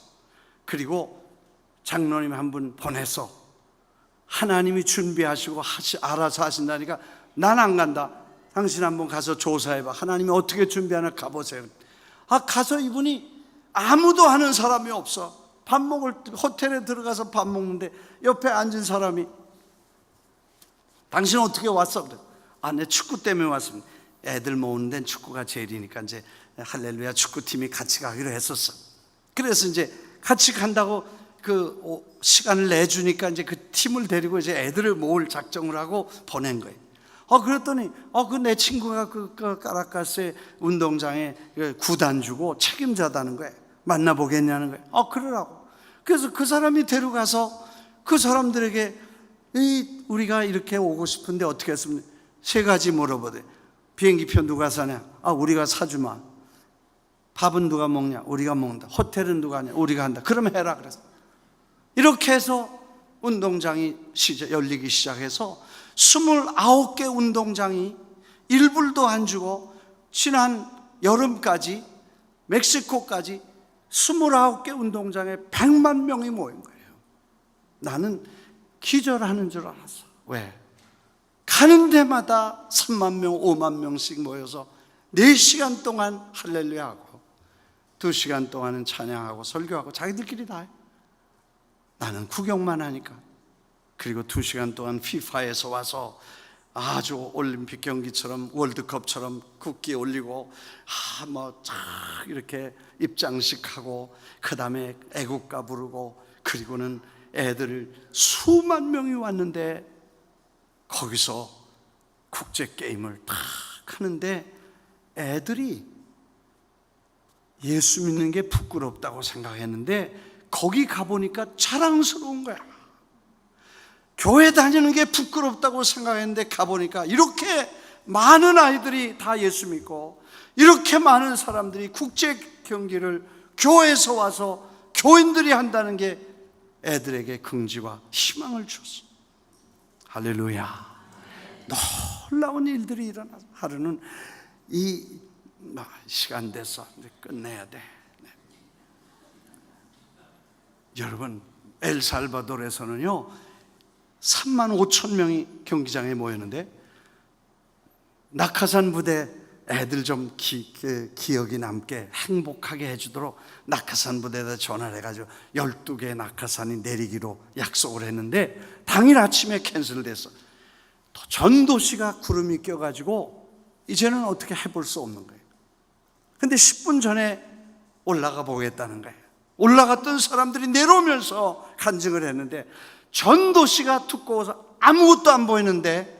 그리고 장로님 한 분 보내서 하나님이 준비하시고 알아서 하신다니까 난 안 간다. 당신 한번 가서 조사해봐. 하나님이 어떻게 준비하나 가보세요. 가서 이분이 아무도 하는 사람이 없어. 밥 먹을 호텔에 들어가서 밥 먹는데 옆에 앉은 사람이 당신 어떻게 왔어? 그래. 내 축구 때문에 왔습니다. 애들 모으는 데는 축구가 제일이니까 이제 할렐루야 축구팀이 같이 가기로 했었어. 그래서 이제 같이 간다고 시간을 내주니까 이제 그 팀을 데리고 이제 애들을 모을 작정을 하고 보낸 거예요. 그랬더니 그 내 친구가 그 카라카스의 운동장에 구단 주고 책임자다는 거예요. 만나보겠냐는 거예요. 그러라고. 그래서 그 사람이 데려가서 그 사람들에게 우리가 이렇게 오고 싶은데 어떻게 했으면 3가지 물어보대. 비행기표 누가 사냐? 우리가 사주마. 밥은 누가 먹냐? 우리가 먹는다. 호텔은 누가 하냐? 우리가 한다. 그러면 해라 그래서. 이렇게 해서 운동장이 열리기 시작해서 29개 운동장이 1불도 안 주고 지난 여름까지 멕시코까지 29개 운동장에 100만 명이 모인 거예요. 나는 기절하는 줄 알았어. 왜? 가는 데마다 3만 명, 5만 명씩 모여서 4시간 동안 할렐루야 하고 2시간 동안은 찬양하고 설교하고 자기들끼리 다 해요. 나는 구경만 하니까. 그리고 2시간 동안 피파에서 와서 아주 올림픽 경기처럼 월드컵처럼 국기 올리고 이렇게 입장식하고 그 다음에 애국가 부르고 그리고는 애들 수만 명이 왔는데 거기서 국제 게임을 탁 하는데 애들이 예수 믿는 게 부끄럽다고 생각했는데 거기 가보니까 자랑스러운 거야. 교회 다니는 게 부끄럽다고 생각했는데 가보니까 이렇게 많은 아이들이 다 예수 믿고 이렇게 많은 사람들이 국제 경기를 교회에서 와서 교인들이 한다는 게 애들에게 긍지와 희망을 줬어. 할렐루야. 놀라운 일들이 일어나서 하루는 시간 돼서 이제 끝내야 돼. 네. 여러분, 엘살바도르에서는요 3만 5천 명이 경기장에 모였는데 낙하산 부대 애들 좀 기억이 남게 행복하게 해주도록 낙하산 부대에다 전화를 해가지고 12개의 낙하산이 내리기로 약속을 했는데 당일 아침에 캔슬됐어. 전 도시가 구름이 껴가지고 이제는 어떻게 해볼 수 없는 거예요. 근데 10분 전에 올라가 보겠다는 거예요. 올라갔던 사람들이 내려오면서 간증을 했는데 전 도시가 두꺼워서 아무것도 안 보이는데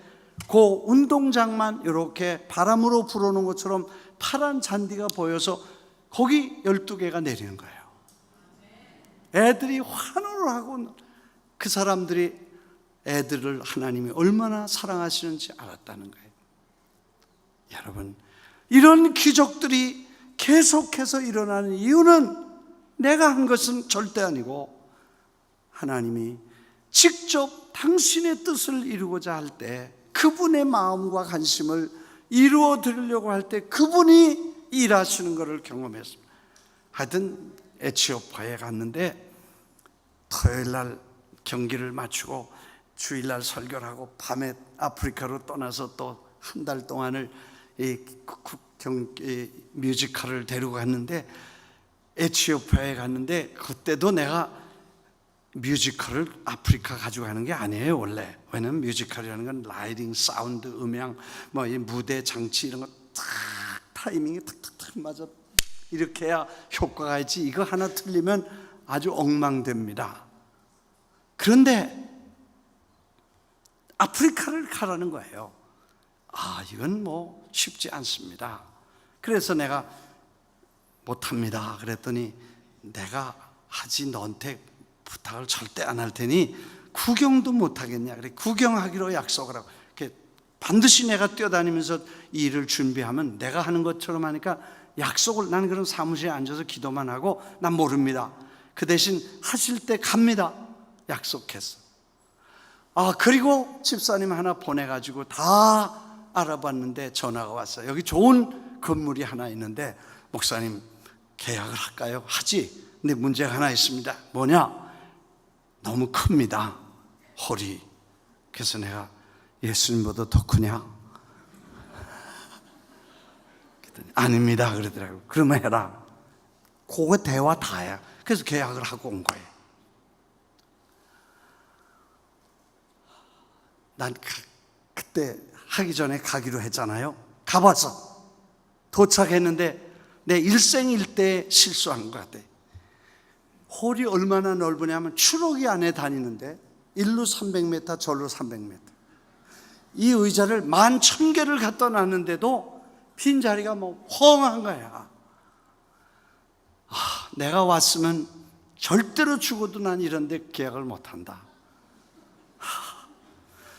그 운동장만 이렇게 바람으로 불어오는 것처럼 파란 잔디가 보여서 거기 12개가 내리는 거예요. 애들이 환호를 하고 그 사람들이 애들을 하나님이 얼마나 사랑하시는지 알았다는 거예요. 여러분, 이런 기적들이 계속해서 일어나는 이유는 내가 한 것은 절대 아니고 하나님이 직접 당신의 뜻을 이루고자 할 때 그분의 마음과 관심을 이루어 드리려고 할 때 그분이 일하시는 것을 경험했습니다. 하여튼 에티오피아에 갔는데 토요일 날 경기를 마치고 주일날 설교를 하고 밤에 아프리카로 떠나서 또 한 달 동안을 뮤지컬을 데리고 갔는데 에티오피아에 갔는데 그때도 내가 뮤지컬을 아프리카 가지고 가는 게 아니에요 원래. 왜냐면 뮤지컬이라는 건 라이딩, 사운드, 음향, 이 무대 장치 이런 거 탁 타이밍이 탁탁탁 맞아 이렇게 해야 효과가 있지. 이거 하나 틀리면 아주 엉망됩니다. 그런데 아프리카를 가라는 거예요. 이건 쉽지 않습니다. 그래서 내가 못합니다. 그랬더니 내가 하지 너한테 부탁을 절대 안 할 테니 구경도 못하겠냐. 그래 구경하기로 약속을 하고 반드시 내가 뛰어다니면서 이 일을 준비하면 내가 하는 것처럼 하니까 약속을, 나는 그런 사무실에 앉아서 기도만 하고 난 모릅니다. 그 대신 하실 때 갑니다. 약속했어. 그리고 집사님 하나 보내가지고 다 알아봤는데 전화가 왔어요. 여기 좋은 건물이 하나 있는데 목사님 계약을 할까요? 하지. 근데 문제가 하나 있습니다. 뭐냐? 너무 큽니다. 홀이. 그래서 내가 예수님보다 더 크냐? 그랬더니 아닙니다 그러더라고요. 그러면 해라. 그거 대화 다야. 그래서 계약을 하고 온 거예요. 난 그때 하기 전에 가기로 했잖아요. 가봤어. 도착했는데 내 일생일대에 실수한 것 같아. 홀이 얼마나 넓으냐면 추러기 안에 다니는데 일로 300m, 절로 300m. 이 의자를 11,000개를 갖다 놨는데도 빈자리가 뭐 헝한 거야. 내가 왔으면 절대로 죽어도 난 이런 데 계약을 못한다.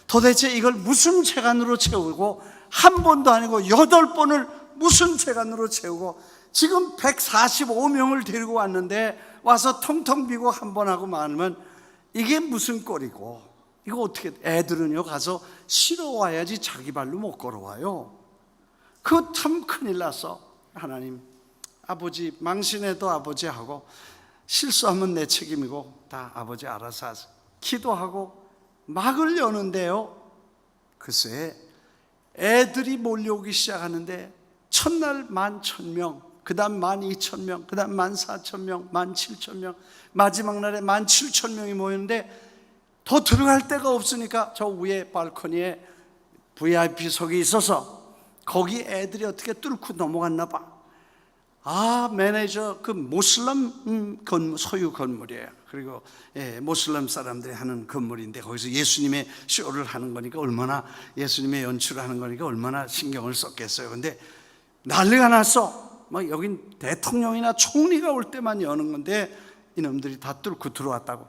도대체 이걸 무슨 재간으로 채우고, 한 번도 아니고 8번을 무슨 재간으로 채우고, 지금 145명을 데리고 왔는데 와서 텅텅 비고 한 번 하고 말으면 이게 무슨 꼴이고, 이거 어떻게, 애들은요 가서 쉬러 와야지 자기 발로 못 걸어와요. 그거 참 큰일 났어. 하나님, 아버지 망신해도 아버지하고, 실수하면 내 책임이고 다 아버지 알아서 하세요. 기도하고 막을 여는데요, 글쎄 애들이 몰려오기 시작하는데 첫날 11,000명, 그 다음 12,000명, 그 다음 14,000명, 17,000명, 마지막 날에 17,000명이 모였는데 더 들어갈 데가 없으니까 저 위에 발코니에 VIP석이 있어서 거기 애들이 어떻게 뚫고 넘어갔나 봐. 매니저, 그 모슬람 소유 건물이에요. 그리고 모슬람 사람들이 하는 건물인데 거기서 예수님의 쇼를 하는 거니까 얼마나, 예수님의 연출을 하는 거니까 얼마나 신경을 썼겠어요. 근데 난리가 났어. 여긴 대통령이나 총리가 올 때만 여는 건데 이놈들이 다 뚫고 들어왔다고.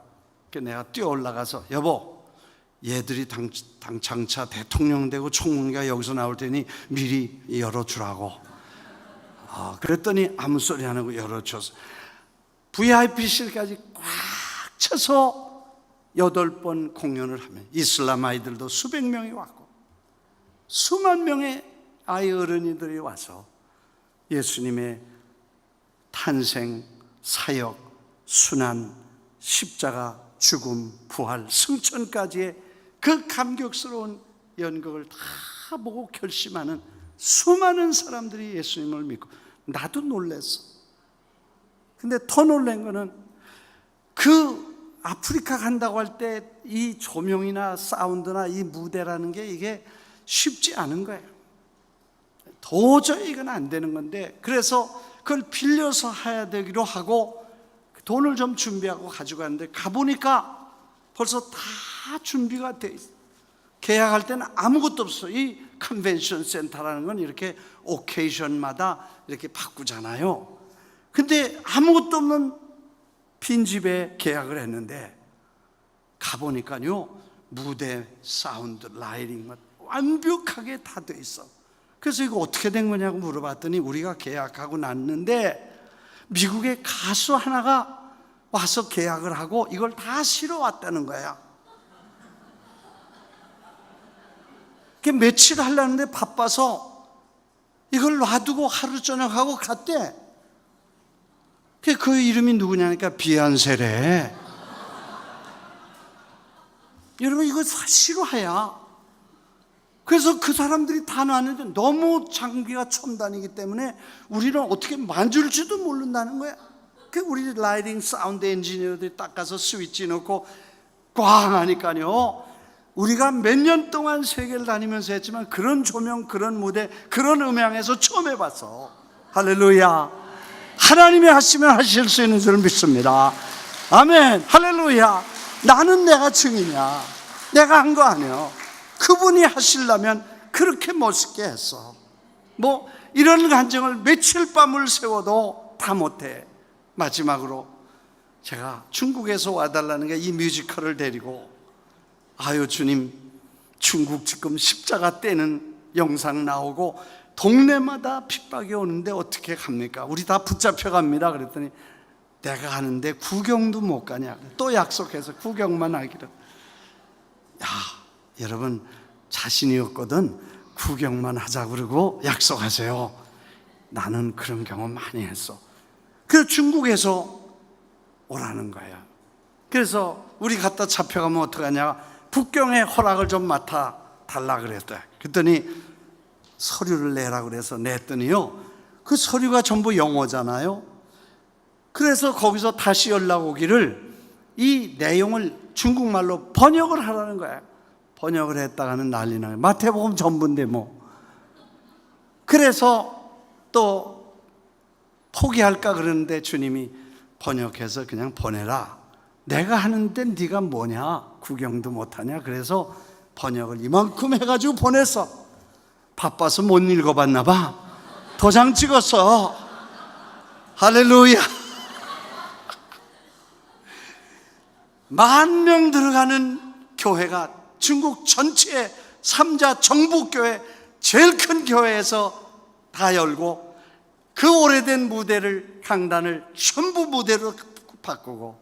그래서 내가 뛰어 올라가서, 여보, 얘들이 장차 대통령 되고 총리가 여기서 나올 테니 미리 열어주라고. 그랬더니 아무 소리 안 하고 열어줘서 VIP실까지 꽉 차서 8번 공연을 하면 이슬람 아이들도 수백 명이 왔고 수만 명의 아이 어른이들이 와서 예수님의 탄생, 사역, 순환, 십자가, 죽음, 부활, 승천까지의 그 감격스러운 연극을 다 보고 결심하는 수많은 사람들이 예수님을 믿고, 나도 놀랬어. 근데 더 놀란 거는 그 아프리카 간다고 할 때 이 조명이나 사운드나 이 무대라는 게 이게 쉽지 않은 거예요. 도저히 이건 안 되는 건데, 그래서 그걸 빌려서 해야 되기로 하고 돈을 좀 준비하고 가져갔는데 가보니까 벌써 다 준비가 돼 있어. 계약할 때는 아무것도 없어. 이 컨벤션 센터라는 건 이렇게 오케이션마다 이렇게 바꾸잖아요. 근데 아무것도 없는 빈집에 계약을 했는데 가보니까요, 무대, 사운드, 라이팅 완벽하게 다 돼 있어. 그래서 이거 어떻게 된 거냐고 물어봤더니 우리가 계약하고 났는데 미국의 가수 하나가 와서 계약을 하고 이걸 다 실어 왔다는 거야. 며칠 하려는데 바빠서 이걸 놔두고 하루 저녁 하고 갔대. 그 이름이 누구냐니까 비욘세래. 여러분, 이거 실화야. 그래서 그 사람들이 다 놨는데 너무 장비가 첨단이기 때문에 우리는 어떻게 만질지도 모른다는 거야. 우리 라이팅 사운드 엔지니어들이 딱 가서 스위치 넣고 꽝 하니까요, 우리가 몇 년 동안 세계를 다니면서 했지만 그런 조명, 그런 무대, 그런 음향에서 처음 해봤어. 할렐루야. 하나님이 하시면 하실 수 있는 줄 믿습니다. 아멘. 할렐루야. 나는 내가 증인이야. 내가 한 거 아니에요. 그분이 하시려면 그렇게 멋있게 했어. 이런 간증을 며칠 밤을 세워도 다 못해. 마지막으로 제가 중국에서 와달라는 게 이 뮤지컬을 데리고, 주님, 중국 지금 십자가 떼는 영상 나오고 동네마다 핍박이 오는데 어떻게 갑니까? 우리 다 붙잡혀 갑니다. 그랬더니 내가 하는데 구경도 못 가냐. 또 약속해서 구경만 하기로. 여러분, 자신이 없거든 구경만 하자 그러고 약속하세요. 나는 그런 경험 많이 했어. 그래서 중국에서 오라는 거야. 그래서 우리 갖다 잡혀가면 어떡하냐. 북경의 허락을 좀 맡아 달라 그랬대. 그랬더니 서류를 내라 그래서 냈더니요, 그 서류가 전부 영어잖아요. 그래서 거기서 다시 연락 오기를 이 내용을 중국말로 번역을 하라는 거야. 번역을 했다가는 난리 나요. 마태복음 전부인데 그래서 또 포기할까 그러는데 주님이 번역해서 그냥 보내라. 내가 하는데 네가 뭐냐? 구경도 못하냐? 그래서 번역을 이만큼 해가지고 보냈어. 바빠서 못 읽어봤나 봐. 도장 찍었어. 할렐루야. 10,000명 들어가는 교회가 중국 전체의 3자 정부교회 제일 큰 교회에서 다 열고, 그 오래된 무대를, 강단을 전부 무대로 바꾸고,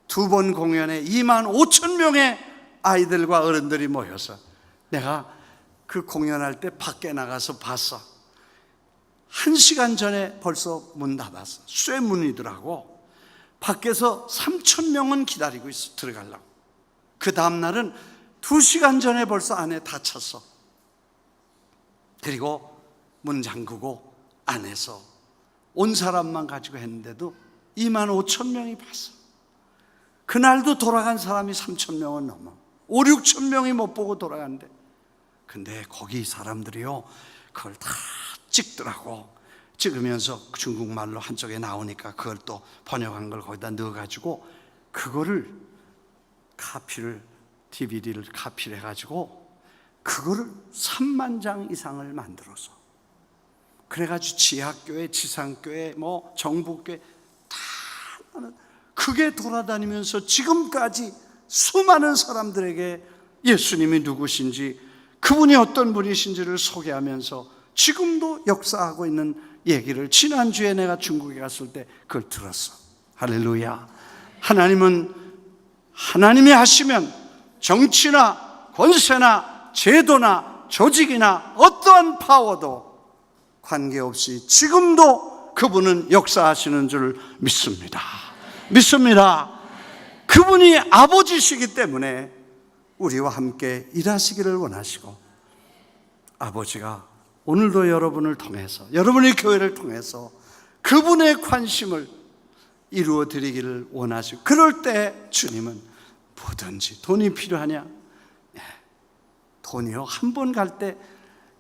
2번 공연에 25,000명의 아이들과 어른들이 모여서, 내가 그 공연할 때 밖에 나가서 봤어. 1시간 전에 벌써 문 닫았어. 쇠문이더라고. 밖에서 3,000명은 기다리고 있어, 들어가려고. 그 다음날은 2시간 전에 벌써 안에 닫혔어. 그리고 문 잠그고 안에서 온 사람만 가지고 했는데도 25,000명이 봤어. 그날도 돌아간 사람이 3,000명은 넘어. 5,000~6,000명이 못 보고 돌아갔는데, 근데 거기 사람들이요, 그걸 다 찍더라고. 찍으면서 중국말로 한쪽에 나오니까 그걸 또 번역한 걸 거기다 넣어가지고, 그거를 카피를, DVD를 카피를 해가지고 그거를 3만 장 이상을 만들어서, 그래가지고 지하교회, 지상교회, 뭐 정부교회 다 크게 돌아다니면서 지금까지 수많은 사람들에게 예수님이 누구신지, 그분이 어떤 분이신지를 소개하면서 지금도 역사하고 있는 얘기를, 지난주에 내가 중국에 갔을 때 그걸 들었어. 할렐루야. 하나님은, 하나님이 하시면 정치나 권세나 제도나 조직이나 어떠한 파워도 관계없이 지금도 그분은 역사하시는 줄 믿습니다. 믿습니다. 그분이 아버지시기 때문에 우리와 함께 일하시기를 원하시고, 아버지가 오늘도 여러분을 통해서, 여러분의 교회를 통해서 그분의 관심을 이루어 드리기를 원하시고, 그럴 때 주님은 뭐든지, 돈이 필요하냐? 돈이요, 한 번 갈 때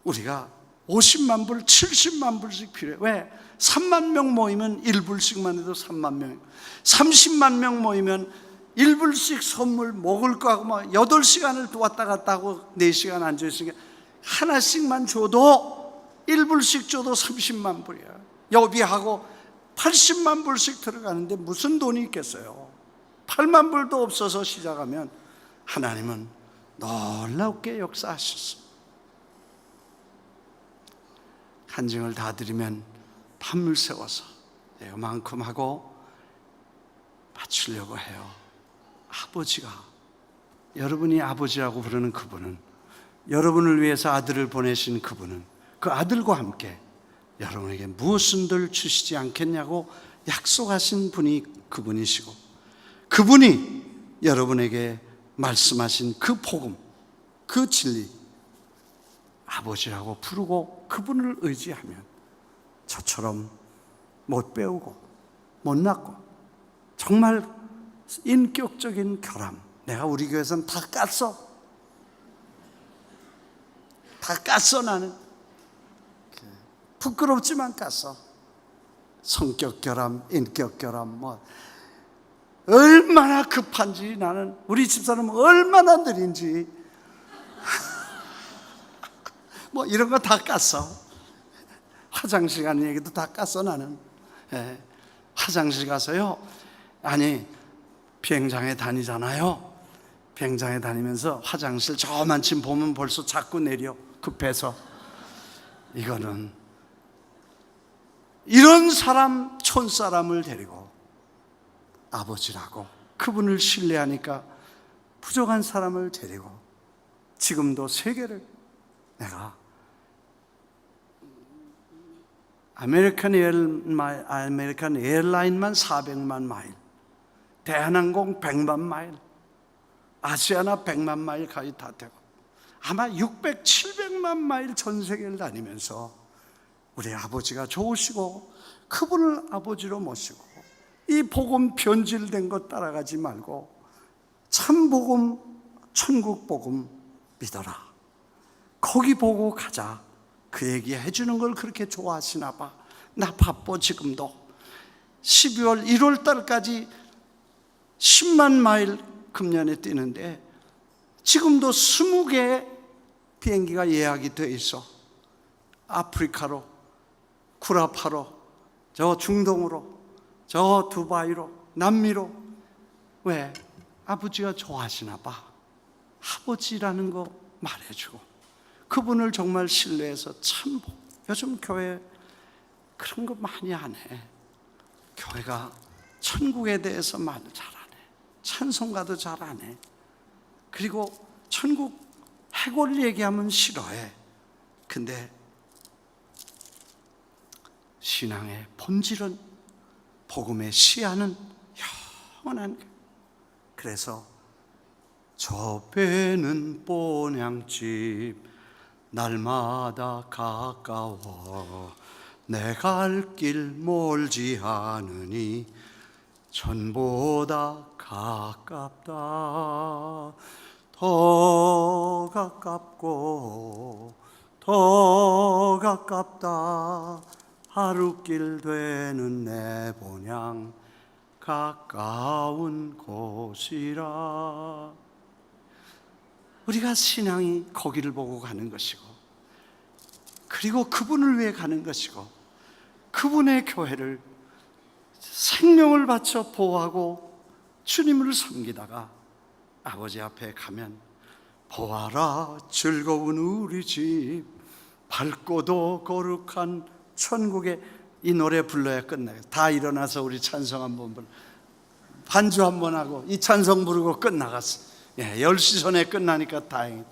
우리가 50만 불, 70만 불씩 필요해. 왜? 3만 명 모이면 1불씩만 해도 3만 명, 30만 명 모이면 1불씩 선물, 먹을 거 하고 막 8시간을 왔다 갔다 하고 4시간 앉아있으니까 하나씩만 줘도, 1불씩 줘도 30만 불이야. 여비하고 80만 불씩 들어가는데 무슨 돈이 있겠어요? 8만 불도 없어서 시작하면 하나님은 놀랍게 역사하셨어. 간증을 다 드리면 판물 세워서 이만큼 하고 바치려고 해요. 아버지가, 여러분이 아버지라고 부르는 그분은, 여러분을 위해서 아들을 보내신 그분은 그 아들과 함께 여러분에게 무엇을 주시지 않겠냐고 약속하신 분이 그분이시고, 그분이 여러분에게 말씀하신 그 복음, 그 진리, 아버지라고 부르고 그분을 의지하면 저처럼 못 배우고 못 낳고 정말 인격적인 결함, 내가 우리 교회에서는 다 깠어. 다 깠어. 나는 부끄럽지만 깠어. 성격 결함, 인격 결함, 뭐 얼마나 급한지, 나는 우리 집사람은 얼마나 느린지 뭐 이런 거 다 깠어. 화장실 가는 얘기도 다 깠어. 나는 화장실 가서요, 아니 비행장에 다니잖아요. 비행장에 다니면서 화장실 저만큼 보면 벌써 자꾸 내려, 급해서. 이거는 이런 사람, 촌사람을 데리고 아버지라고 그분을 신뢰하니까 부족한 사람을 데리고 지금도 세계를, 내가 아메리칸 에어라인만 400만 마일, 대한항공 100만 마일, 아시아나 100만 마일 가까이 다 되고, 아마 600, 700만 마일 전 세계를 다니면서 우리 아버지가 좋으시고 그분을 아버지로 모시고, 이 복음 변질된 것 따라가지 말고 참 복음, 천국 복음 믿어라. 거기 보고 가자. 그 얘기 해주는 걸 그렇게 좋아하시나 봐. 나 바빠 지금도. 12월 1월 달까지 10만 마일 금년에 뛰는데 지금도 20개의 비행기가 예약이 돼 있어. 아프리카로, 구라파로, 저 중동으로, 저 두바이로, 남미로. 왜? 아버지가 좋아하시나 봐. 아버지라는 거 말해주고 그분을 정말 신뢰해서 참 요즘 교회 그런 거 많이 안 해. 교회가 천국에 대해서 말 잘 안 해. 찬송가도 잘 안 해. 그리고 천국 해골 얘기하면 싫어해. 근데 신앙의 본질은, 복음의 시야는 영원한 거예요. 그래서 저 배는 본향집 날마다 가까워 내 갈 길 멀지 않으니 전보다 가깝다. 더 가깝고 더 가깝다. 하루길 되는 내 본향 가까운 곳이라. 우리가 신앙이 거기를 보고 가는 것이고, 그리고 그분을 위해 가는 것이고, 그분의 교회를 생명을 바쳐 보호하고 주님을 섬기다가 아버지 앞에 가면 보아라 즐거운 우리 집 밝고도 거룩한 천국에, 이 노래 불러야 끝나요. 다 일어나서 우리 찬송 한번 불러, 반주 한번 하고 이 찬송 부르고 끝나갔어. 10시 전에 끝나니까 다행이다.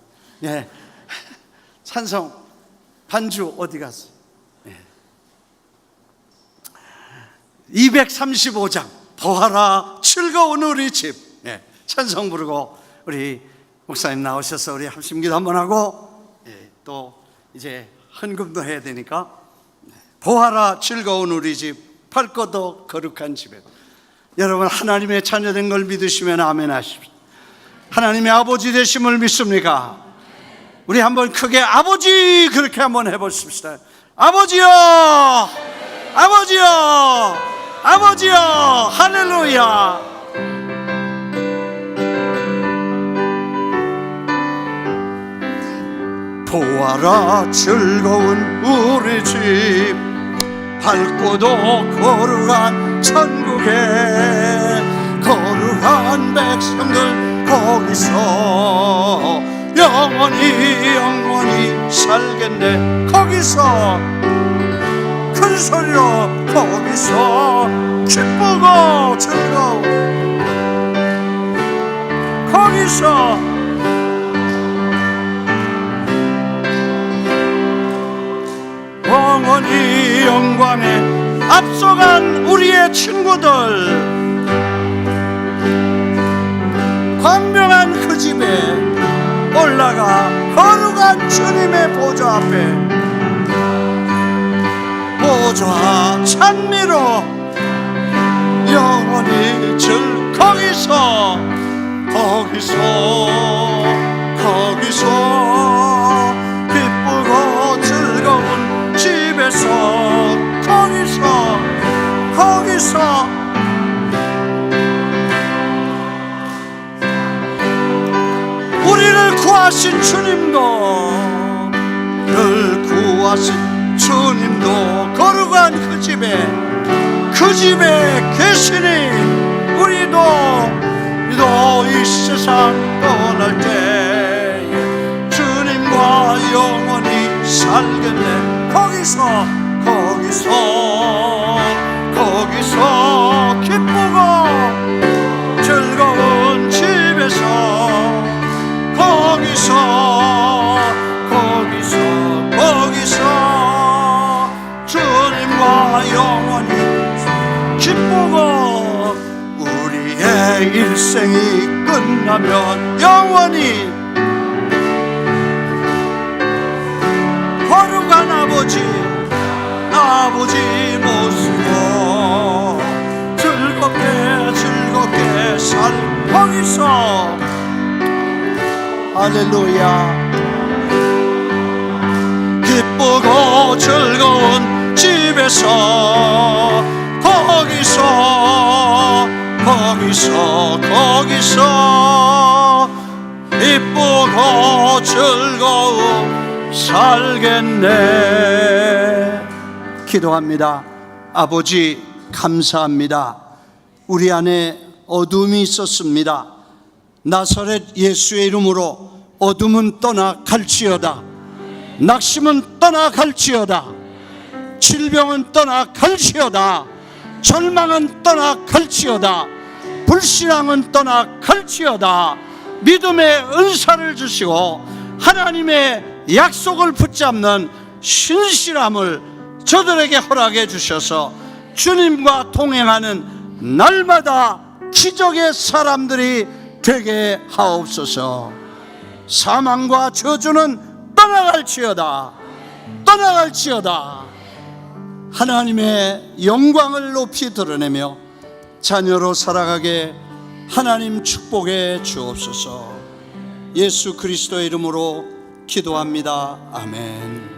찬송 반주 어디 갔어? 235장 보아라 즐거운 우리 집. 찬송 부르고 우리 목사님 나오셔서 우리 합심기도 한번 하고 또 이제 헌금도 해야 되니까 보아라 즐거운 우리 집 밝고도 거룩한 집에. 여러분 하나님의 자녀된 걸 믿으시면 아멘 하십시오. 하나님의 아버지 되심을 믿습니까? 우리 한번 크게 아버지 그렇게 한번 해보십시다. 아버지요, 아버지요, 아버지요. 할렐루야. 보아라 즐거운 우리 집 밝고도 거룩한 천국에 거룩한 백성들 거기서 영원히 살겠네. 거기서 큰 소리로 거기서 기쁘고 즐거워. 거기서 영원히 영광에 앞서간 우리의 친구들, 광명한 그 집에 올라가 거룩한 주님의 보좌 앞에 보좌 찬미로 영원히 거기서 기쁘고 즐거운 집에서 거기서 우리를 구하신 주님도, 늘 구하신 주님도 거룩한 그 집에 계시니 우리도 이 세상 떠날 때 주님과 영원히 살겠네. 거기서 기쁘고 즐거운 집에서 거기서 주님과 영원히 기쁘고 우리의 일생이 끝나면 영원히 거룩한 아버지 모시고 즐겁게 살 거기서. 할렐루야. 기쁘고 즐거운 집에서 거기서 거기서 기쁘고 즐거워 살겠네. 기도합니다. 아버지 감사합니다. 우리 안에 어둠이 있었습니다. 나사렛 예수의 이름으로 어둠은 떠나갈지어다. 낙심은 떠나갈지어다. 질병은 떠나갈지어다. 절망은 떠나갈지어다. 불신앙은 떠나갈지어다. 믿음의 은사를 주시고 하나님의 약속을 붙잡는 신실함을 저들에게 허락해 주셔서 주님과 동행하는 날마다 기적의 사람들이 되게 하옵소서. 사망과 저주는 떠나갈지어다. 떠나갈지어다. 하나님의 영광을 높이 드러내며 자녀로 살아가게 하나님 축복해 주옵소서. 예수 그리스도의 이름으로 기도합니다. 아멘.